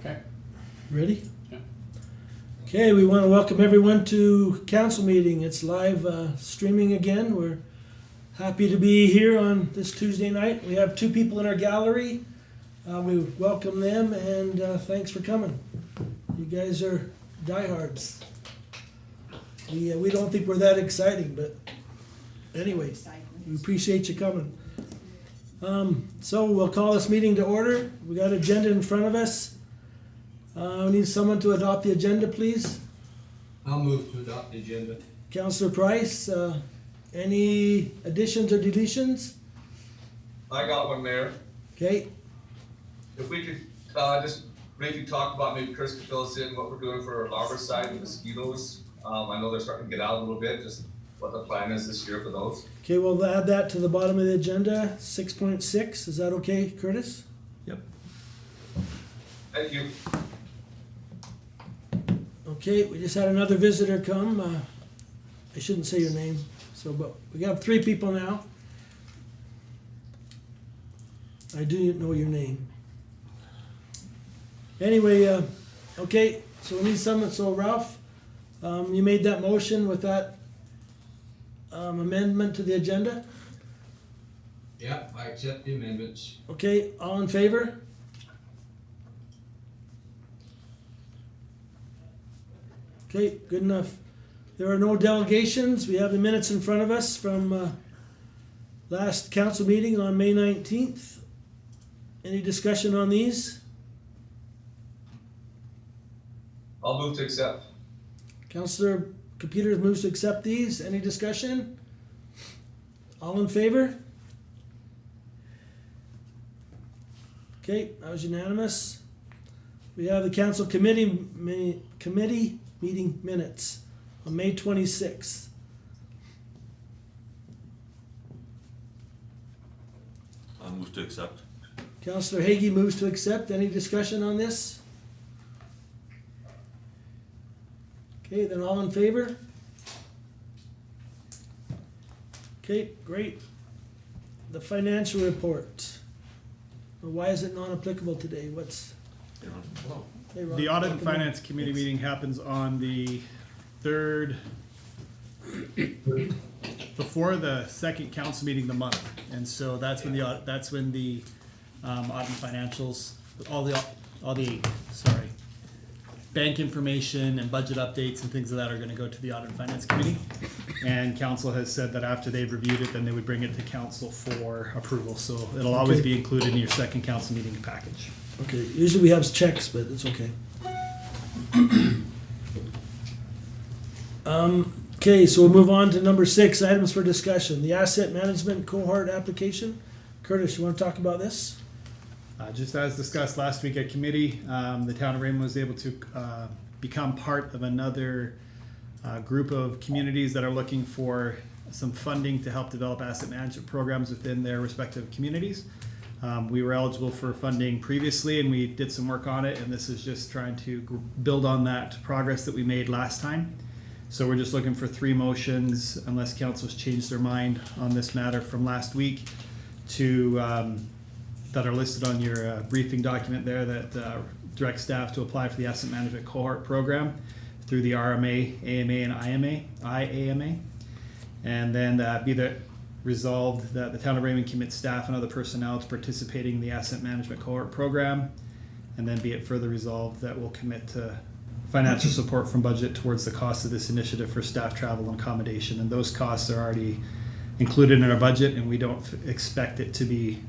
Okay. Ready? Yeah. Okay, we want to welcome everyone to council meeting. It's live streaming again. We're happy to be here on this Tuesday night. We have 2 people in our gallery. We welcome them and thanks for coming. You guys are diehards. We don't think we're that exciting, but anyway, we appreciate you coming. So we'll call this meeting to order. We got an agenda in front of us. We need someone to adopt the agenda, please. I'll move to adopt the agenda. Councillor Price, any additions or deletions? I got one, Mayor. Okay, If we could just briefly talk about, maybe Chris could fill us in what we're doing for our larvicide and mosquitoes. I know they're starting to get out a little bit, just what the plan is this year for those. okay, we'll add that to the bottom of the agenda, 6.6. Is that okay, Curtis? Thank you. Okay, we just had another visitor come. I shouldn't say your name, but we have 3 people now. I do know your name. Anyway, okay, so we need someone. So Ralph, you made that motion with that amendment to the agenda? Yeah, I accept the amendments. Okay, all in favor? Okay, good enough. There are no delegations. We have the minutes in front of us from last council meeting on May 19th. Any discussion on these? I'll move to accept. Councillor Computer moves to accept these. Any discussion? All in favor? Okay, that was unanimous. We have the council committee meeting minutes on May 26th. I'll move to accept. Councillor Hagee moves to accept. Any discussion on this? Okay, then all in favor? Okay, great. The financial report. Why is it non-applicable today? What's... Hey, Ron, The Audit and welcome in. Finance Committee meeting happens on the 3rd, before the second council meeting of the month. And so that's when the audit and financials, all the bank information and budget updates and things of that are gonna go to the Audit and Finance Committee. And council has said that after they've reviewed it, then they would bring it to council for approval. So it'll always Okay. be included in your second council meeting package. Okay, usually we have checks, but it's okay. Okay, so we'll move on to number 6, items for discussion. The asset management cohort application. Curtis, you want to talk about this? Just as discussed last week at committee, the town of Raymond was able to become part of another group of communities that are looking for some funding to help develop asset management programs within their respective communities. We were eligible for funding previously and we did some work on it, and this is just trying to build on that progress that we made last time. So we're just looking for 3 motions, unless council's changed their mind on this matter from last week, to that are listed on your briefing document there, that direct staff to apply for the asset management cohort program through the RMA, AMA, and IAMA. And then be that resolved that the town of Raymond commits staff and other personnel to participating in the asset management cohort program. And then be it further resolved that we'll commit to financial support from budget towards the cost of this initiative for staff travel and accommodation. And those costs are already included in our budget, and we don't expect it to be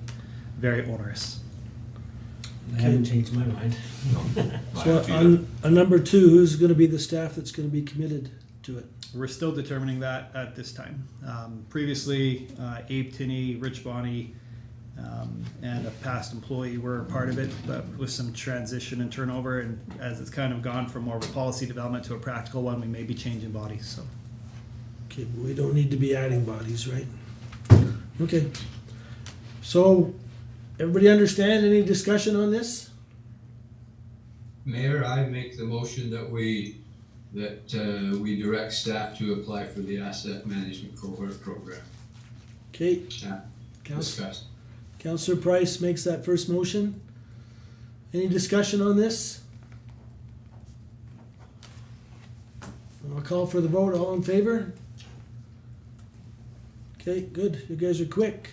very onerous. I haven't changed my mind. So on number 2, who's going to be the staff that's going to be committed to it? We're still determining that at this time. Previously, Abe Tinney, Rich Bonney, and a past employee were part of it, but with some transition and turnover, and as it's kind of gone from more of a policy development to a practical one, we may be changing bodies. So, Okay, but we don't need to be adding bodies, right? Okay. So, everybody understand? Any discussion on this? Mayor, I make the motion that we direct staff to apply for the asset management cohort program. Okay. Yeah, discussed. Councillor Price makes that first motion. Any discussion on this? I'll call for the vote. All in favor? Okay, good. You guys are quick.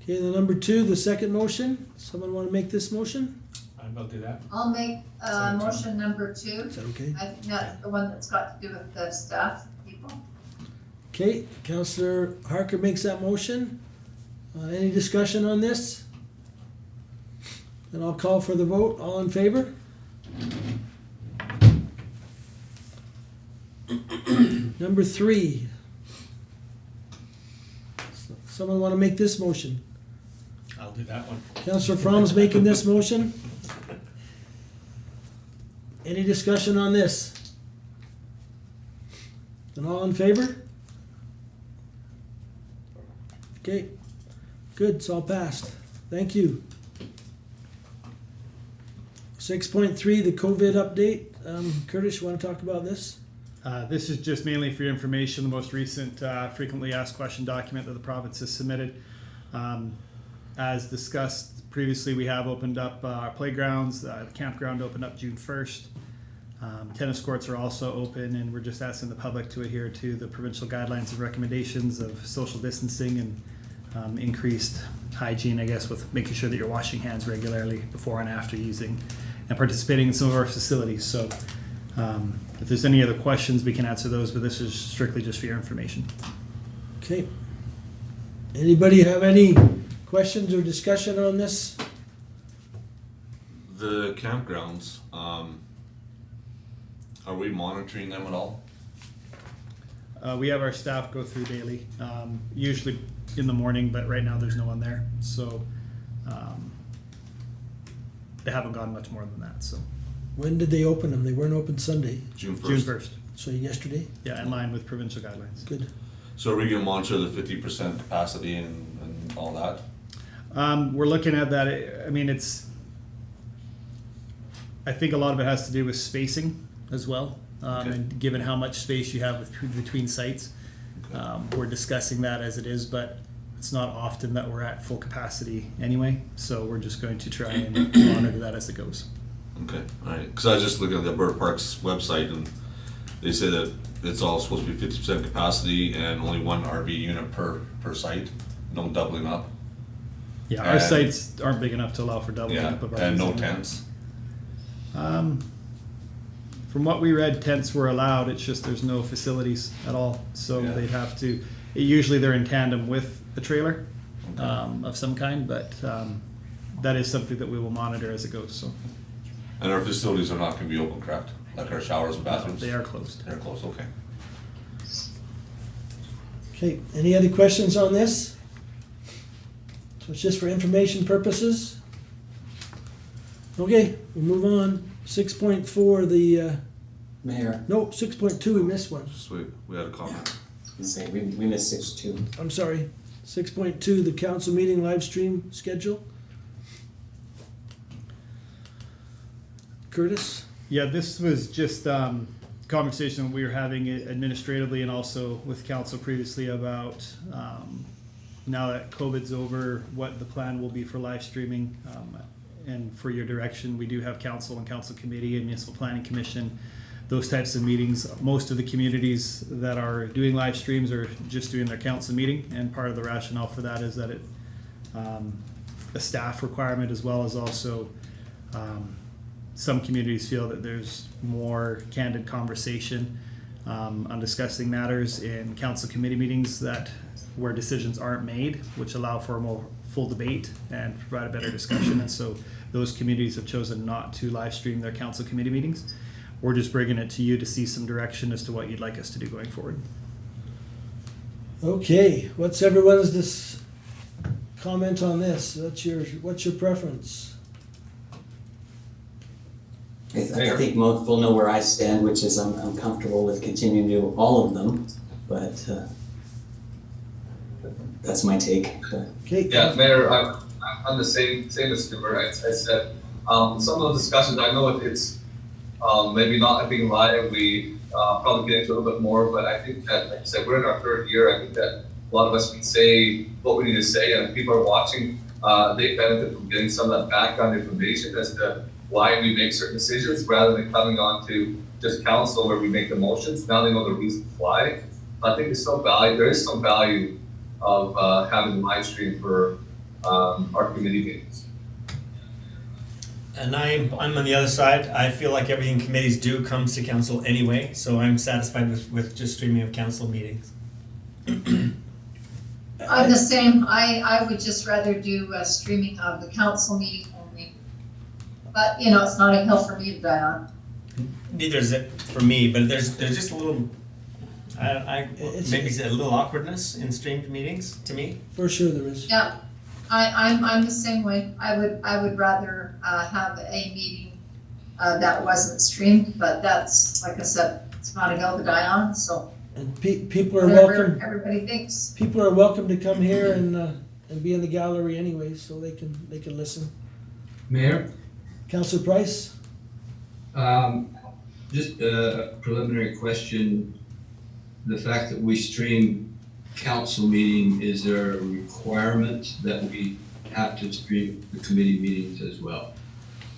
Okay, the number 2, the second motion. Someone want to make this motion? I will do that. I'll make motion number 2. Is that okay? I think that's the one that's got to do with the staff people. Okay, Councillor Harker makes that motion. Any discussion on this? Then I'll call for the vote. All in favor? Number 3. Someone want to make this motion? I'll do that one. Councillor Fromm's making this motion. Any discussion on this? Then all in favor? Okay, good, it's all passed. Thank you. 6.3, the COVID update. Curtis, you want to talk about this? This is just mainly for your information, the most recent frequently asked question document that the province has submitted. As discussed previously, we have opened up our playgrounds. The campground opened up June 1st. Tennis courts are also open, and we're just asking the public to adhere to the provincial guidelines and recommendations of social distancing and increased hygiene, I guess, with making sure that you're washing hands regularly before and after using and participating in some of our facilities. So if there's any other questions, we can answer those, but this is strictly just for your information. Okay. Anybody have any questions or discussion on this? The campgrounds, are we monitoring them at all? We have our staff go through daily, usually in the morning, but right now there's no one there. So they haven't gone much more than that. So When did they open them? They weren't open Sunday, June 1st? June 1st. so yesterday? Yeah, in line with provincial guidelines. Good. So are we gonna monitor the 50% capacity and all that? We're looking at that. I mean, I think a lot of it has to do with spacing as well. Okay. And given how much space you have between sites, we're discussing that as it is, but it's not often that we're at full capacity anyway. So we're just going to try and monitor that as it goes. Okay, alright, cause I was just looking at the Bird Park's website and they say that it's all supposed to be 50% capacity and only 1 RV unit per site, no doubling up. Yeah, our And- sites aren't big enough to allow for doubling Yeah, up of and no RVs. tents. From what we read, tents were allowed. It's just there's no facilities at all, so Yeah. they'd have to. Usually they're in tandem with a trailer of some kind, but that is something that we will monitor as it goes. So And our facilities are not gonna be open, correct? Like our showers and bathrooms? they are closed. They're closed, okay. Okay, any other questions on this? So it's just for information purposes? Okay, we'll move on. 6.4, the, Mayor, no, 6.2, we missed one. Just wait, we had a comment. I was gonna say, we missed 6.2. I'm sorry. 6.2, the council meeting live stream schedule. Curtis? Yeah, this was just conversation we were having administratively and also with council previously about now that COVID's over, what the plan will be for live streaming. And for your direction, we do have council and council committee and municipal planning commission, those types of meetings. Most of the communities that are doing live streams are just doing their council meeting, and part of the rationale for that is that it a staff requirement, as well as also some communities feel that there's more candid conversation on discussing matters in council committee meetings that where decisions aren't made, which allow for a more full debate and provide a better discussion. And so those communities have chosen not to live stream their council committee meetings. We're just bringing it to you to see some direction as to what you'd like us to do going forward. Okay, what's everyone's comment on this? What's your preference? I think most people know where I stand, which is I'm comfortable with continuing to do all of them, but that's my take. Okay. Yeah, Mayor, I'm the same as Stuart. I said, some of the discussions, I know it's maybe not being live, we probably get into a little bit more, but I think that, like I said, we're in our 3rd year. I think that a lot of us can say what we need to say, and if people are watching, they benefit from getting some of that background information as to why we make certain decisions rather than coming on to just council where we make the motions. Now they know the reasons why. I think there's some value, there is some value of having live stream for our committee meetings. And I'm on the other side. I feel like everything committees do comes to council anyway, so I'm satisfied with just streaming of council meetings. I'm the same. I would just rather do a streaming of the council meeting only. But, you know, it's not a hill for me to die on. Neither is it for me, but there's just a little, maybe a little awkwardness in streamed meetings to me. For sure there is. Yeah, I'm the same way. I would rather have a meeting that wasn't streamed, but that's, like I said, it's not a hill to die on, so And people are whatever welcome, everybody thinks. people are welcome to come here and be in the gallery anyway, so they can listen. Mayor, Councilor Price? just a preliminary question. The fact that we stream council meeting, is there a requirement that we have to stream the committee meetings as well?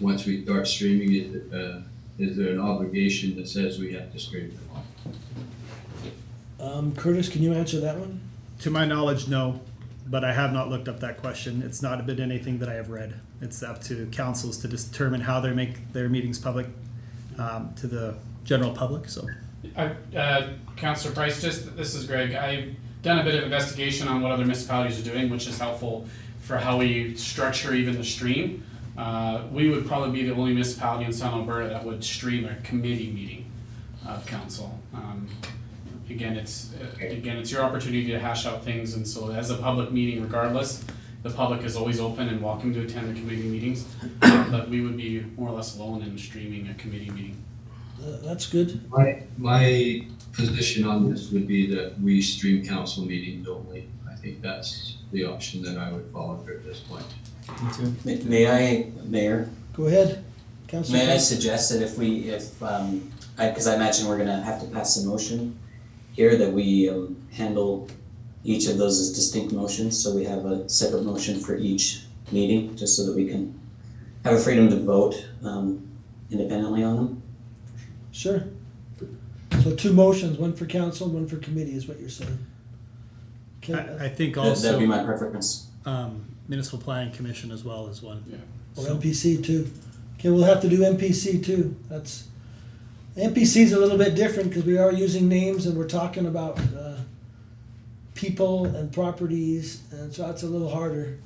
Once we start streaming it, is there an obligation that says we have to stream them? Curtis, can you answer that one? To my knowledge, no, but I have not looked up that question. It's not been anything that I have read. It's up to councils to determine how they make their meetings public to the general public, so. Councillor Price, this is Greg. I've done a bit of investigation on what other municipalities are doing, which is helpful for how we structure even the stream. We would probably be the only municipality in Southern Alberta that would stream a committee meeting of council. Again, it's your opportunity to hash out things, and so as a public meeting, regardless, the public is always open and welcome to attend the committee meetings, but we would be more or less alone in streaming a committee meeting. That's good. My position on this would be that we stream council meetings only. I think that's the option that I would follow at this point. Me too. May I, Mayor? Go ahead, Councilor May I Price. suggest that because I imagine we're gonna have to pass a motion here, that we handle each of those as distinct motions, so we have a separate motion for each meeting, just so that we can have a freedom to vote independently on them. Sure. So 2 motions, one for council, one for committee is what you're saying. Okay, I think That'd be also my preference. municipal planning commission as well as one. or MPC too. Okay, we'll have to do MPC too. MPC's a little bit different because we are using names and we're talking about people and properties, and so that's a little harder.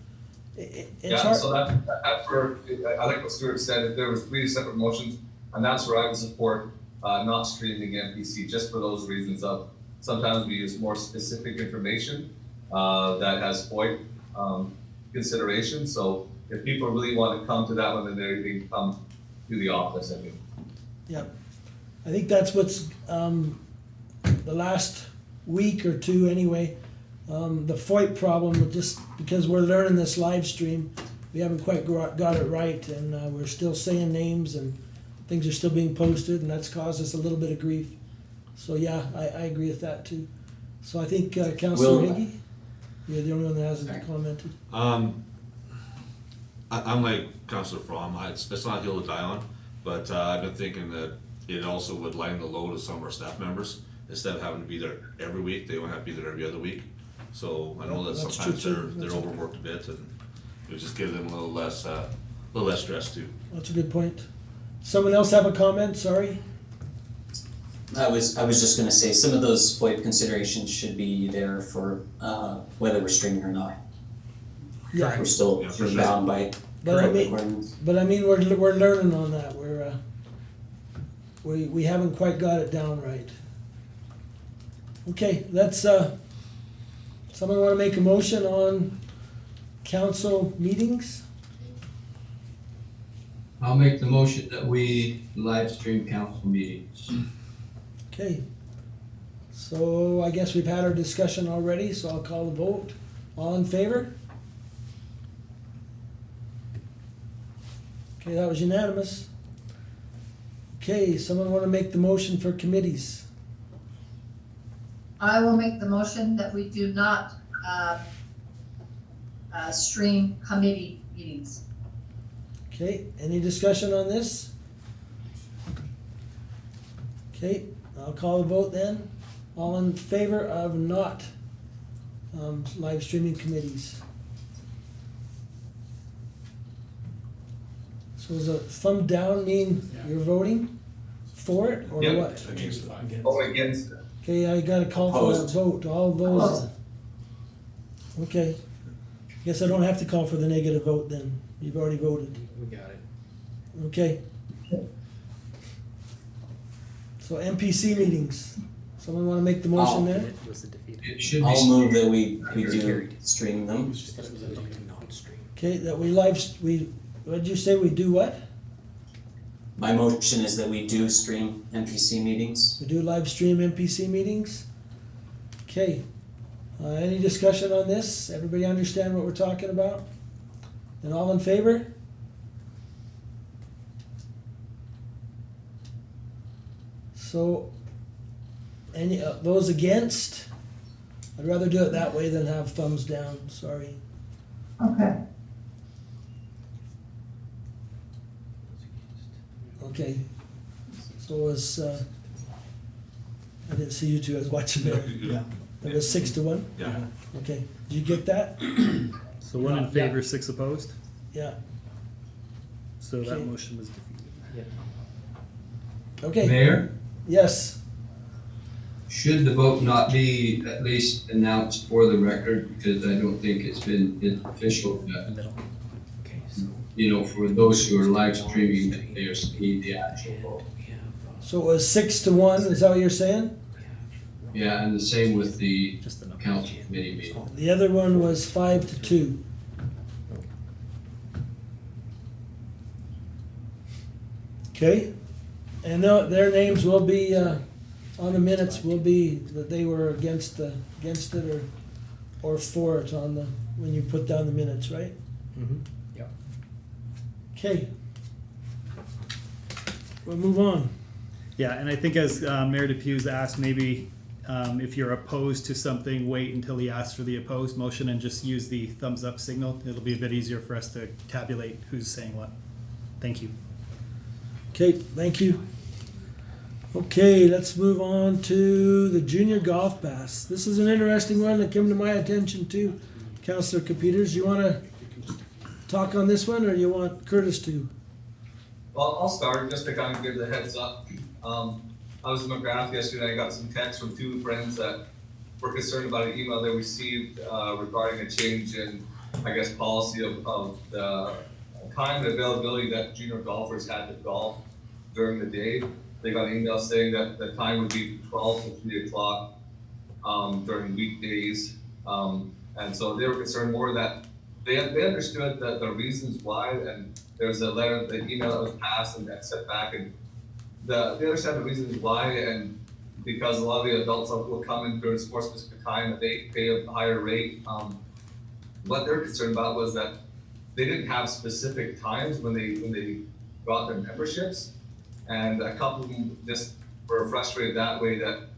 It's Yeah, hard. so I like what Stuart said, if there was 3 separate motions, and that's where I would support not streaming MPC, just for those reasons of, sometimes we use more specific information that has FOIP consideration, so if people really want to come to that one, then they can come to the office, I think. Yep. I think that's what's, the last week or 2 anyway, the FOIP problem, just because we're learning this live stream, we haven't quite got it right, and we're still saying names and things are still being posted, and that's caused us a little bit of grief. So yeah, I agree with that too. So I think Councilor Higgy, you're the only one that hasn't commented. I'm like Councilor Fromm, it's not a hill to die on, but I've been thinking that it also would lighten the load of some of our staff members. Instead of having to be there every week, they only have to be there every other week. So I know that That's sometimes true, too. they're overworked a bit, and it would just give them a little less stress too. That's a good point. Someone else have a comment? Sorry. I was just gonna say, some of those FOIP considerations should be there for whether we're streaming or not. Yeah. We're still Yeah, for sure. bound by But I current mean, requirements. we're learning on that. We haven't quite got it down right. Okay, let's, someone wanna make a motion on council meetings? I'll make the motion that we live stream council meetings. Okay. So I guess we've had our discussion already, so I'll call the vote. All in favor? Okay, that was unanimous. Okay, someone wanna make the motion for committees? I will make the motion that we do not stream committee meetings. Okay, any discussion on this? Okay, I'll call the vote then. All in favor of not live streaming committees? So does a thumb down mean you're voting for it or Yeah. what? Against it. Vote against it. Okay, I gotta call for a Opposed. vote, all those. Okay, guess I don't have to call for the negative vote then, you've already voted. We got it. Okay. So MPC meetings, someone wanna make the motion there? It was a defeat. It should be. I'll move that we do Carried. stream them. This was a non-stream. Okay, that what'd you say, we do what? My motion is that we do stream NPC meetings. We do live stream MPC meetings? Okay, any discussion on this? Everybody understand what we're talking about? And all in favor? So, any, those against? I'd rather do it that way than have thumbs down, sorry. Okay. Okay, so it was, I didn't see you two, I was watching it. Yeah. It was 6-1? Yeah. Okay, did you get that? So 1 in favor, 6 opposed, Yeah, so that Okay. motion was defeated. okay, Mayor, yes, should the vote not be at least announced for the record, because I don't think it's been official yet. Middle. Okay, so You know, for those who are live streaming, that they are seeing the actual vote. we have, so it was 6-1, is that what you're saying? Yeah, and the same with the Just enough. council committee meeting. The other one was 5-2. Okay, and their names will be, on the minutes will be that they were against it or for it on the, when you put down the minutes, right? Yep. Okay. We'll move on. Yeah, and I think as Mayor DePew's asked, maybe if you're opposed to something, wait until he asks for the opposed motion and just use the thumbs up signal. It'll be a bit easier for us to tabulate who's saying what. Thank you. Okay, thank you. Okay, let's move on to the junior golf pass. This is an interesting one that came to my attention too. Councillor Capeters, you wanna talk on this one or you want Curtis to? Well, I'll start just to kind of give the heads up. I was in McGrath yesterday. I got some texts from two friends that were concerned about an email they received regarding a change in, I guess, policy of the time and availability that junior golfers had to golf during the day. They got an email saying that the time would be from 12 to 3 o'clock during weekdays. And so they were concerned more that they understood that the reasons why, and there's a letter, the email that was passed and that sent back, and they understand the reasons why, and because a lot of the adults will come in during a more specific time that they pay a higher rate. What they're concerned about was that they didn't have specific times when they got their memberships, and a couple of them just were frustrated that way, that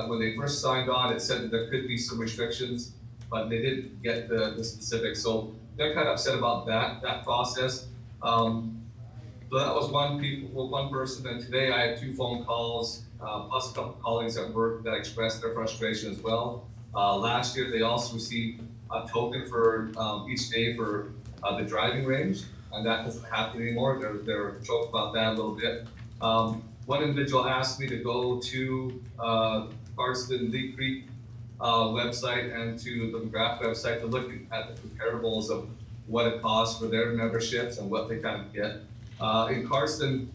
when they first signed on, it said that there could be some restrictions, but they didn't get the specifics. So they're kind of upset about that process. So that was one person, and today I had 2 phone calls, plus a couple of colleagues at work that expressed their frustration as well. Last year, they also received a token for each day for the driving range, and that doesn't happen anymore. They're joked about that a little bit. One individual asked me to go to Carson Lee Creek website and to the McGrath website to look at the comparables of what it costs for their memberships and what they kind of get. In Carson,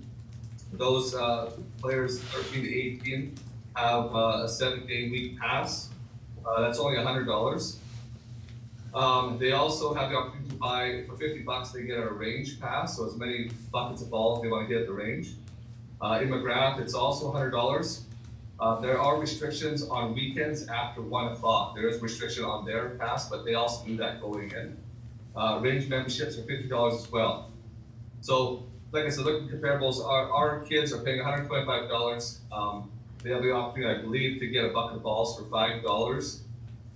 those players 13 to 18 have a 7-day week pass. That's only $100. They also have the opportunity to buy, for $50 they get a range pass, so as many buckets of balls they want to get at the range. In McGrath, it's also $100. There are restrictions on weekends after 1 o'clock. There is restriction on their pass, but they also do that going in. Range memberships are $50 as well. So, like I said, looking at comparables, our kids are paying $125. They have the opportunity, I believe, to get a bucket of balls for $5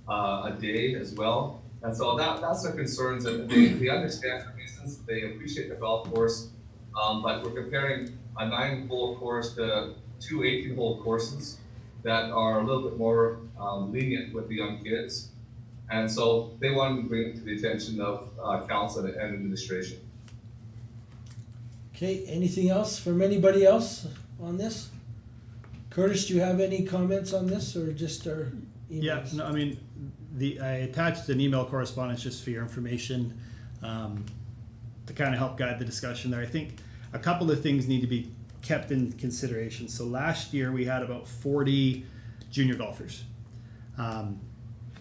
a day as well. And so that's their concerns, and they understand the reasons, they appreciate the golf course, but we're comparing a 9-hole course to two 18-hole courses that are a little bit more lenient with the young kids. And so they wanted to bring it to the attention of council and administration. Okay, anything else from anybody else on this? Curtis, do you have any comments on this, or just our emails? Yeah, no, I mean, I attached an email correspondence just for your information, to kind of help guide the discussion there. I think a couple of things need to be kept in consideration. So last year we had about 40 junior golfers.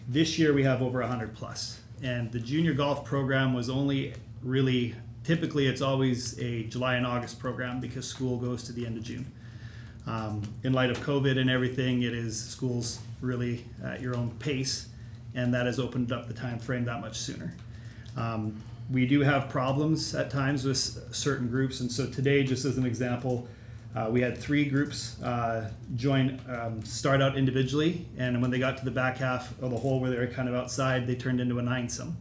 This year we have over 100 plus. And the junior golf program was only really, typically it's always a July and August program because school goes to the end of June. In light of COVID and everything, it is schools really at your own pace, and that has opened up the time frame that much sooner. We do have problems at times with certain groups, and so today, just as an example, we had 3 groups start out individually, and when they got to the back half of the hole where they were kind of outside, they turned into a 9-some.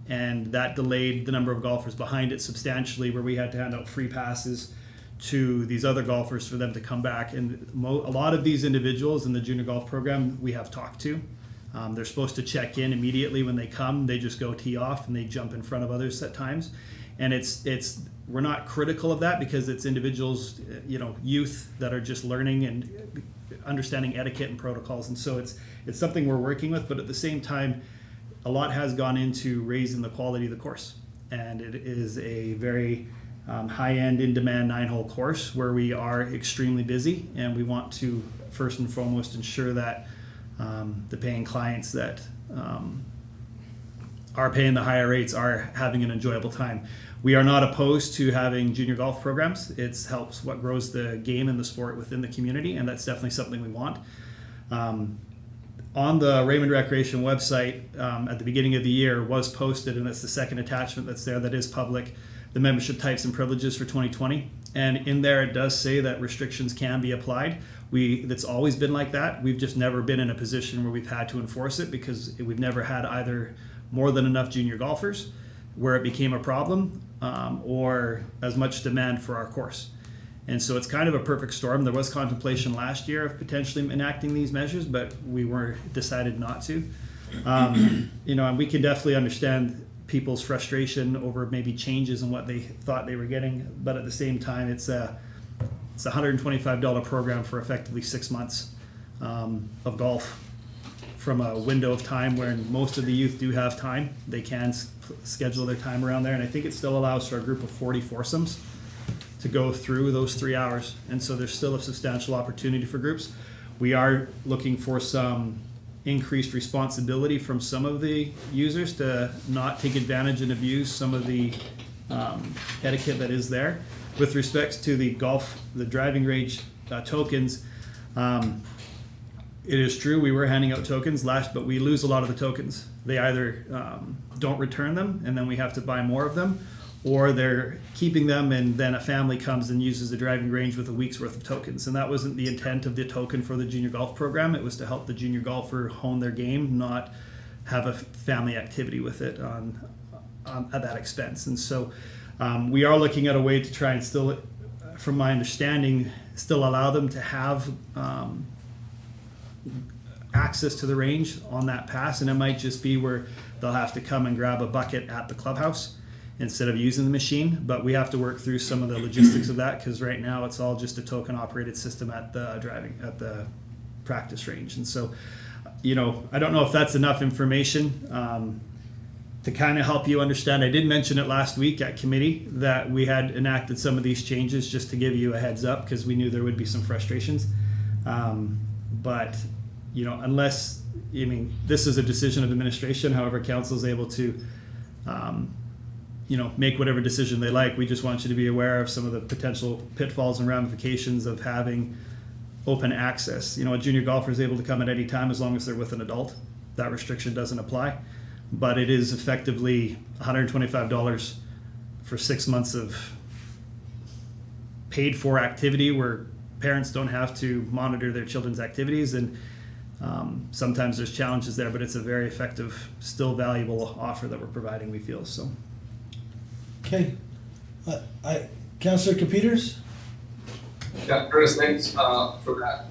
And that delayed the number of golfers behind it substantially, where we had to hand out free passes to these other golfers for them to come back. And a lot of these individuals in the junior golf program we have talked to. They're supposed to check in immediately when they come. They just go tee off and they jump in front of others at times. And we're not critical of that because it's individuals, youth that are just learning and understanding etiquette and protocols. And so it's something we're working with, but at the same time, a lot has gone into raising the quality of the course. And it is a very high-end, in-demand 9-hole course where we are extremely busy, and we want to first and foremost ensure that the paying clients that are paying the higher rates are having an enjoyable time. We are not opposed to having junior golf programs. It helps what grows the game and the sport within the community, and that's definitely something we want. On the Raymond Recreation website at the beginning of the year was posted, and that's the second attachment that's there that is public, the membership types and privileges for 2020. And in there it does say that restrictions can be applied. That's always been like that. We've just never been in a position where we've had to enforce it because we've never had either more than enough junior golfers where it became a problem or as much demand for our course. And so it's kind of a perfect storm. There was contemplation last year of potentially enacting these measures, but we decided not to. And we can definitely understand people's frustration over maybe changes in what they thought they were getting, but at the same time, it's a $125 program for effectively 6 months of golf from a window of time where most of the youth do have time. They can schedule their time around there, and I think it still allows for a group of 40 foursomes to go through those 3 hours, and so there's still a substantial opportunity for groups. We are looking for some increased responsibility from some of the users to not take advantage and abuse some of the etiquette that is there. With respect to the driving range tokens, it is true we were handing out tokens but we lose a lot of the tokens. They either don't return them and then we have to buy more of them, or they're keeping them and then a family comes and uses the driving range with a week's worth of tokens. And that wasn't the intent of the token for the junior golf program. It was to help the junior golfer hone their game, not have a family activity with it at that expense. And so we are looking at a way to try and still, from my understanding, still allow them to have access to the range on that pass. And it might just be where they'll have to come and grab a bucket at the clubhouse instead of using the machine, but we have to work through some of the logistics of that because right now it's all just a token operated system at the practice range. And so, I don't know if that's enough information to kind of help you understand. I did mention it last week at committee that we had enacted some of these changes just to give you a heads up because we knew there would be some frustrations. But unless, this is a decision of administration, however council is able to make whatever decision they like. We just want you to be aware of some of the potential pitfalls and ramifications of having open access. A junior golfer is able to come at any time as long as they're with an adult. That restriction doesn't apply, but it is effectively $125 for 6 months of paid for activity where parents don't have to monitor their children's activities. And Sometimes there's challenges there, but it's a very effective, still valuable offer that we're providing, we feel, so. Okay. Councillor Capeters? Yeah, Curtis, thanks for that.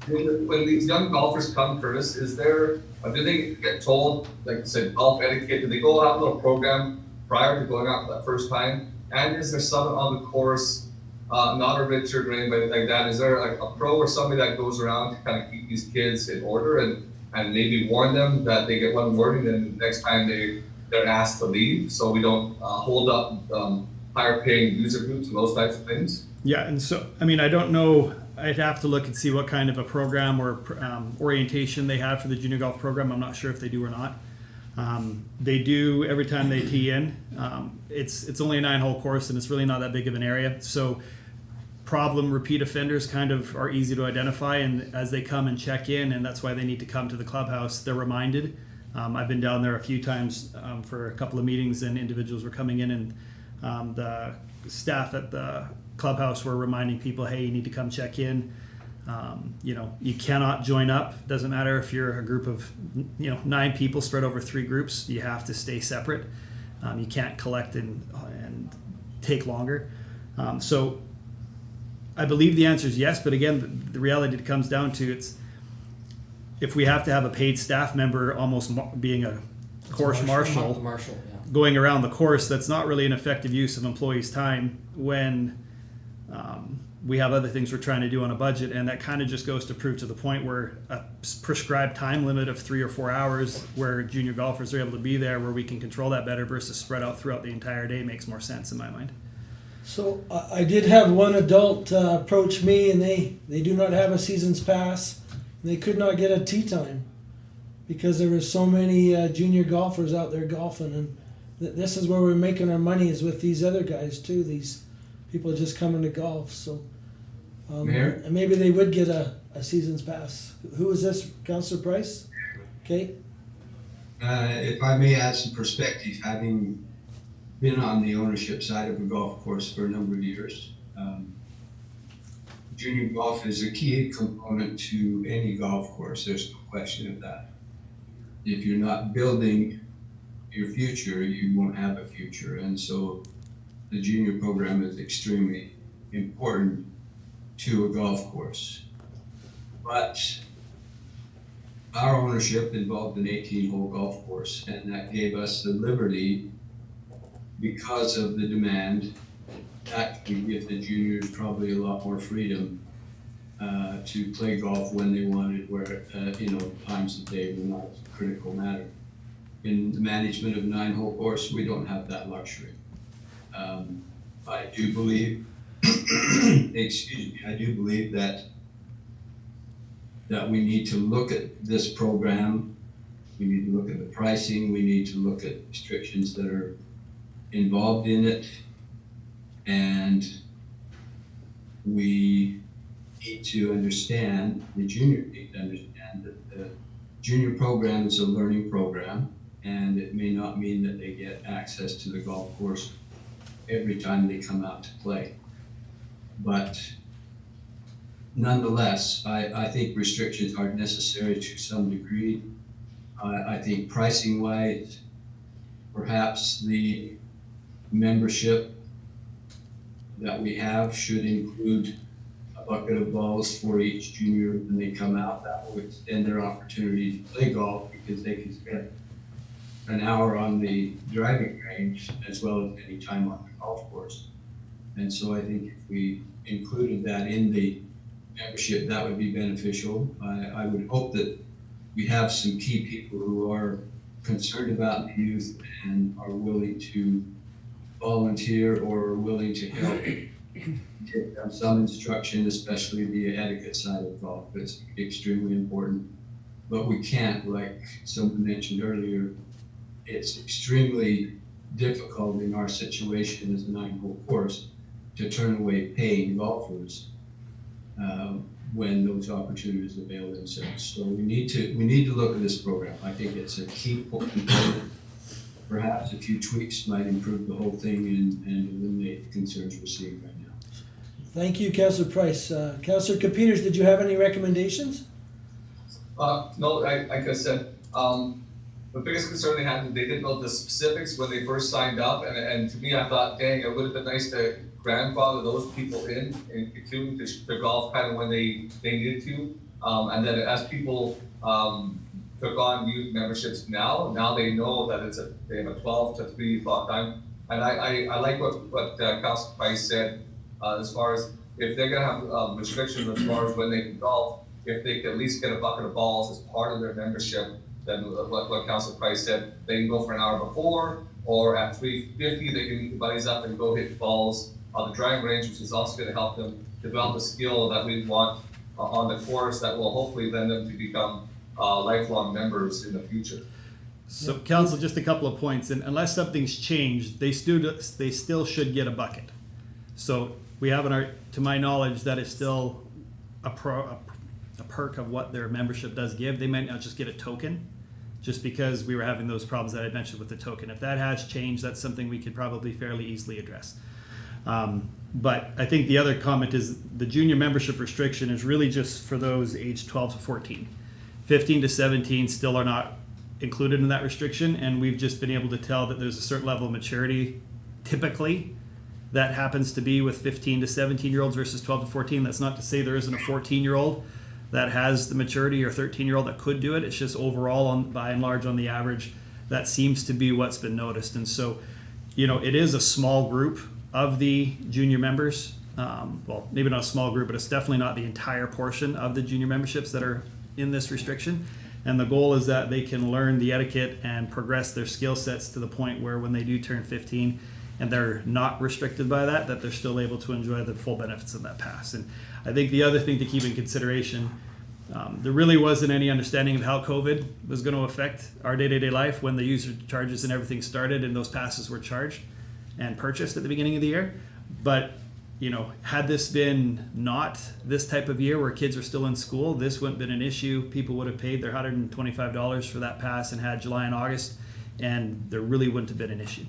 When these young golfers come, Curtis, do they get told, like you said, golf etiquette? Do they go have a little program prior to going out for that first time? And is there someone on the course, not a Richard or anybody like that? Is there like a pro or somebody that goes around to kind of keep these kids in order and maybe warn them that they get one warning and next time they're asked to leave, so we don't hold up higher paying user groups and those types of things? Yeah, and so, I mean, I don't know, I'd have to look and see what kind of a program or orientation they have for the junior golf program. I'm not sure if they do or not. They do every time they tee in. It's only a 9-hole course and it's really not that big of an area. So problem repeat offenders kind of are easy to identify, and as they come and check in, and that's why they need to come to the clubhouse, they're reminded. I've been down there a few times for a couple of meetings, and individuals were coming in, and the staff at the clubhouse were reminding people, hey, you need to come check in. You cannot join up. Doesn't matter if you're a group of 9 people spread over 3 groups. You have to stay separate. You can't collect and take longer. So I believe the answer is yes, but again, the reality it comes down to, it's if we have to have a paid staff member almost being a course marshal going around the course, that's not really an effective use of employees' time when we have other things we're trying to do on a budget. And that kind of just goes to prove to the point where a prescribed time limit of 3 or 4 hours where junior golfers are able to be there, where we can control that better versus spread out throughout the entire day, makes more sense in my mind. So I did have one adult approach me, and they do not have a season's pass. And they could not get a tee time because there were so many junior golfers out there golfing. And this is where we're making our money, is with these other guys too. These people just coming to golf. So Mayor? and maybe they would get a season's pass. Who is this, Councillor Price? Okay. If I may add some perspective, having been on the ownership side of a golf course for a number of years, junior golf is a key component to any golf course. There's no question of that. If you're not building your future, you won't have a future. And so the junior program is extremely important to a golf course. But our ownership involved an 18-hole golf course, and that gave us the liberty, because of the demand, that could give the juniors probably a lot more freedom to play golf when they wanted, where times of day were not a critical matter. In the management of a 9-hole course, we don't have that luxury. I do believe, I do believe that we need to look at this program. We need to look at the pricing. We need to look at restrictions that are involved in it, and we need to understand, the junior need to understand that the junior program is a learning program, and it may not mean that they get access to the golf course every time they come out to play. But nonetheless, I think restrictions are necessary to some degree. I think pricing wise, perhaps the membership that we have should include a bucket of balls for each junior when they come out. That will extend their opportunity to play golf, because they can spend an hour on the driving range as well as any time on the golf course. And so I think if we included that in the membership, that would be beneficial. I would hope that we have some key people who are concerned about the youth and are willing to volunteer or willing to help give them some instruction, especially the etiquette side of golf. It's extremely important. But we can't, like someone mentioned earlier, it's extremely difficult in our situation as a 9-hole course to turn away paying golfers when those opportunities avail themselves. So we need to look at this program. I think it's a key component. Perhaps a few tweaks might improve the whole thing and eliminate the concerns we're seeing right now. Thank you, Councillor Price. Councillor Capeters, did you have any recommendations? No, like I said, the biggest concern they had is they didn't know the specifics when they first signed up, and to me, I thought, dang, it would have been nice to grandfather those people in continuing to golf kind of when they needed to. And then as people, took on youth memberships now they know that they have a 12 to 3 o'clock time. And I like what Council Price said, as far as if they're gonna have, restrictions as far as when they can golf, if they can at least get a bucket of balls as part of their membership, then what Council Price said, they can go for an hour before, or at 3:50, they can meet the buddies up and go hit balls on the driving range, which is also gonna help them develop a skill that we want on the course that will hopefully lend them to become lifelong members in the future. So council, just a couple of points, and unless something's changed, they still should get a bucket. So we have to my knowledge, that is still a perk of what their membership does give. They might not just get a token, just because we were having those problems that I mentioned with the token. If that has changed, that's something we could probably fairly easily address. But I think the other comment is the junior membership restriction is really just for those aged 12 to 14. 15 to 17 still are not included in that restriction, and we've just been able to tell that there's a certain level of maturity typically that happens to be with 15 to 17 year olds versus 12 to 14. That's not to say there isn't a 14-year-old that has the maturity, or 13-year-old that could do it. It's just overall, by and large, on the average, that seems to be what's been noticed. And so, it is a small group of the junior members. Well, maybe not a small group, but it's definitely not the entire portion of the junior memberships that are in this restriction. And the goal is that they can learn the etiquette and progress their skill sets to the point where when they do turn 15 and they're not restricted by that they're still able to enjoy the full benefits of that pass. And I think the other thing to keep in consideration, there really wasn't any understanding of how COVID was going to affect our day-to-day life when the user charges and everything started and those passes were charged and purchased at the beginning of the year. But had this been not this type of year where kids are still in school, this wouldn't have been an issue. People would have paid their $125 for that pass and had July and August, and there really wouldn't have been an issue.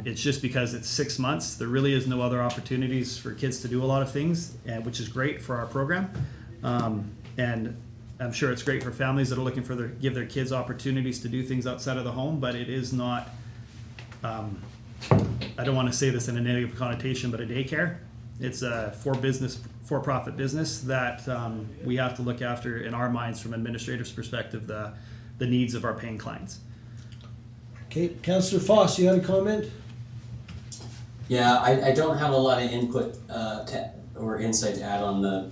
It's just because it's 6 months, there really is no other opportunities for kids to do a lot of things, which is great for our program. And I'm sure it's great for families that are looking for give their kids opportunities to do things outside of the home, but it is not, I don't want to say this in a negative connotation, but a daycare. It's a for-profit business that we have to look after in our minds from an administrator's perspective, the needs of our paying clients. Okay, Councillor Foss, you had a comment? Yeah, I don't have a lot of input or insight to add on the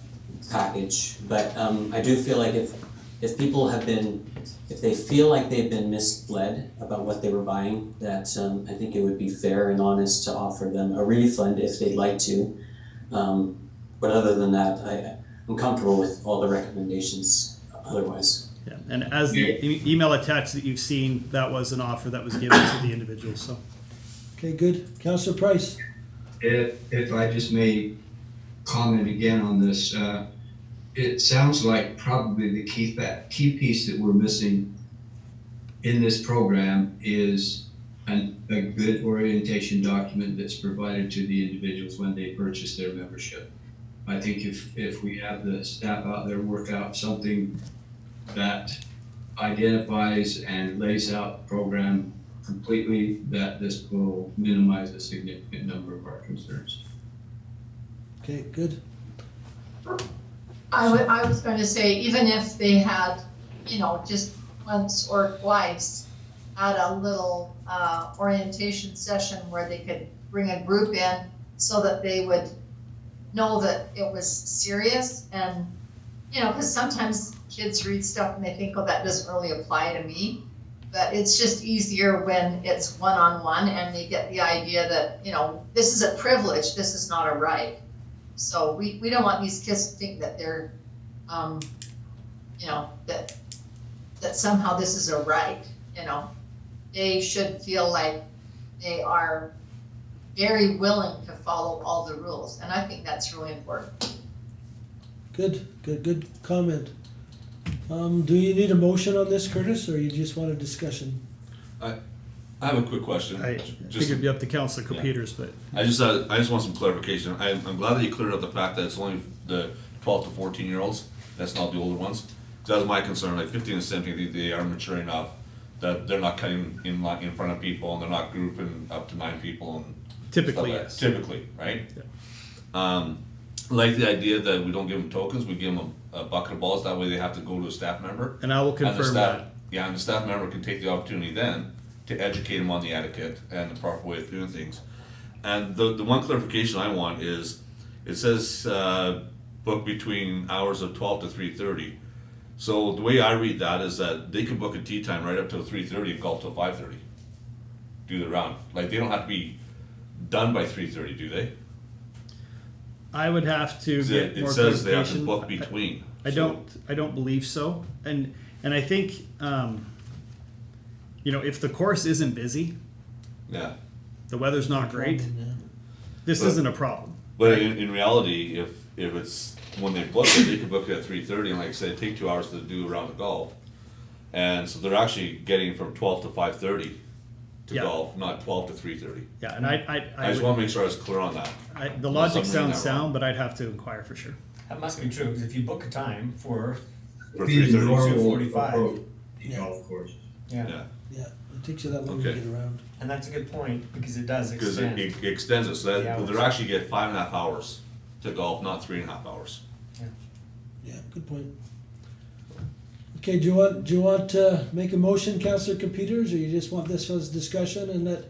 package, but I do feel like if people if they feel like they've been misled about what they were buying, that I think it would be fair and honest to offer them a refund if they'd like to. But other than that, I'm comfortable with all the recommendations otherwise. Yeah, and as the email attached that you've seen, that was an offer that was given to the individuals. So, okay, good. Councillor Price. If I just may comment again on this, it sounds like probably the key piece that we're missing in this program is a good orientation document that's provided to the individuals when they purchase their membership. I think if we have the staff out there work out something that identifies and lays out the program completely, that this will minimize a significant number of our concerns. Okay, good. I was going to say, even if they had, just once or twice had a little orientation session where they could bring a group in so that they would know that it was serious. And, because sometimes kids read stuff and they think, oh, that doesn't really apply to me. But it's just easier when it's one-on-one and they get the idea that, this is a privilege, this is not a right. So we don't want these kids to think that they're, that somehow this is a right, They should feel like they are very willing to follow all the rules. And I think that's really important. Good comment. Do you need a motion on this, Curtis, or you just want a discussion? I have a quick question. I think it'd be up to Councillor Peters, but I just want some clarification. I'm glad that you cleared up the fact that it's only the 12 to 14-year-olds. That's not the older ones. That's my concern, like 15 and 17, I think they are mature enough that they're not cutting in in front of people, and they're not grouping up to 9 people and Typically, stuff like- yes. Typically, right? I like the idea that we don't give them tokens, we give them a bucket of balls, that way they have to go to a staff member. And I will And the confirm staff- that. Yeah, and the staff member can take the opportunity then to educate them on the etiquette and the proper way of doing things. And the one clarification I want is, it says, book between hours of 12 to 3:30. So the way I read that is that they can book a tea time right up till 3:30 and golf till 5:30. Do the round, like they don't have to be done by 3:30, do they? I would have to 'Cause get it more says they have to clarification. book between. I So- don't believe so. And I think, you know, if the course isn't busy, Yeah, the weather's not great, this But- isn't a problem. but in reality, if it's, when they book it, they can book it at 3:30, and like I said, take 2 hours to do around the golf. And so they're actually getting from 12 to 5:30 to Yeah. golf, not 12 to 3:30. Yeah, and I I just would, wanna make sure I was clear on that. the Unless logic I'm reading sounds that wrong. sound, but I'd have to inquire for sure. That must be true, because if you book a time for, For Be 3:30. normal 2:45. approach, Yeah. golf course. yeah, Yeah, Yeah, it takes you that long to Okay. get around. and that's a good point, because it does because extend. it extends it, so The that hours. they're actually get 5.5 hours to golf, not 3.5 hours. Yeah, good point. Okay, do you want to make a motion, Councillor Computers, or you just want this as discussion and let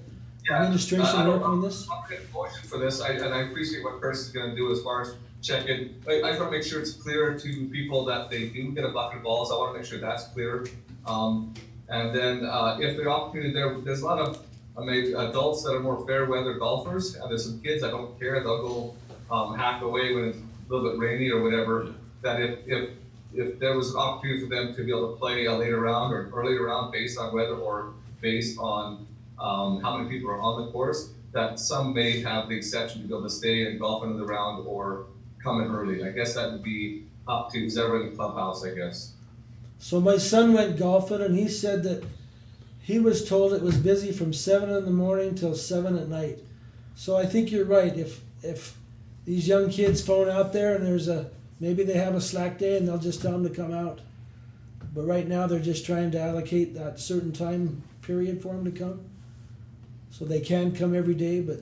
administration work on this? I'm gonna motion for this, and I appreciate what Chris is gonna do as far as checking. I just wanna make sure it's clear to people that they do get a bucket of balls, I wanna make sure that's clear. And then, if the opportunity there's a lot of, maybe adults that are more fair weather golfers, and there's some kids that don't care, they'll go, hack away when it's a little bit rainy or whatever. That if there was an opportunity for them to be able to play a later round or earlier round based on weather or based on, how many people are on the course, that some may have the exception to be able to stay and golf into the round or come in early. I guess that would be up to whoever in the clubhouse, I guess. So my son went golfing and he said that he was told it was busy from 7 in the morning till 7 at night. So I think you're right, if these young kids phone out there and maybe they have a slack day and they'll just tell them to come out. But right now they're just trying to allocate that certain time period for them to come. So they can come every day, but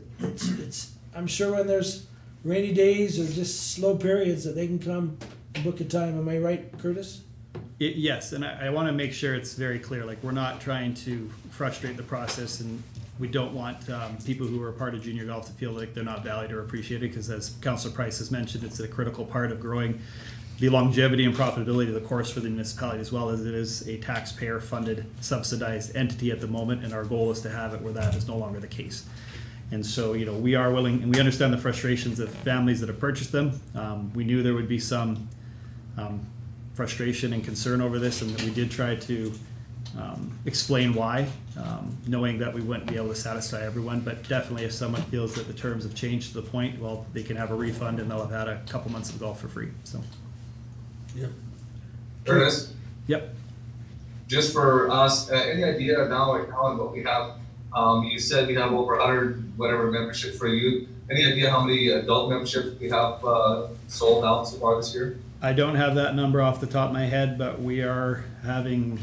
I'm sure when there's rainy days or just slow periods that they can come and book a time. Am I right, Curtis? Yes, and I want to make sure it's very clear, like, we're not trying to frustrate the process, and we don't want people who are part of junior golf to feel like they're not valued or appreciated, because as Councillor Price has mentioned, it's a critical part of growing the longevity and profitability of the course for the municipality, as well as it is a taxpayer-funded, subsidized entity at the moment, and our goal is to have it where that is no longer the case. And so, you know, we are willing, and we understand the frustrations of families that have purchased them. We knew there would be some frustration and concern over this, and that we did try to explain why, knowing that we wouldn't be able to satisfy everyone. But definitely, if someone feels that the terms have changed to the point, well, they can have a refund and they'll have had a couple months of golf for free. So, Yep. Curtis, yep. just for us, any idea now on what we have? You said we have over 100 whatever membership for youth. Any idea how many adult memberships we have sold out so far this year? I don't have that number off the top of my head, but we are having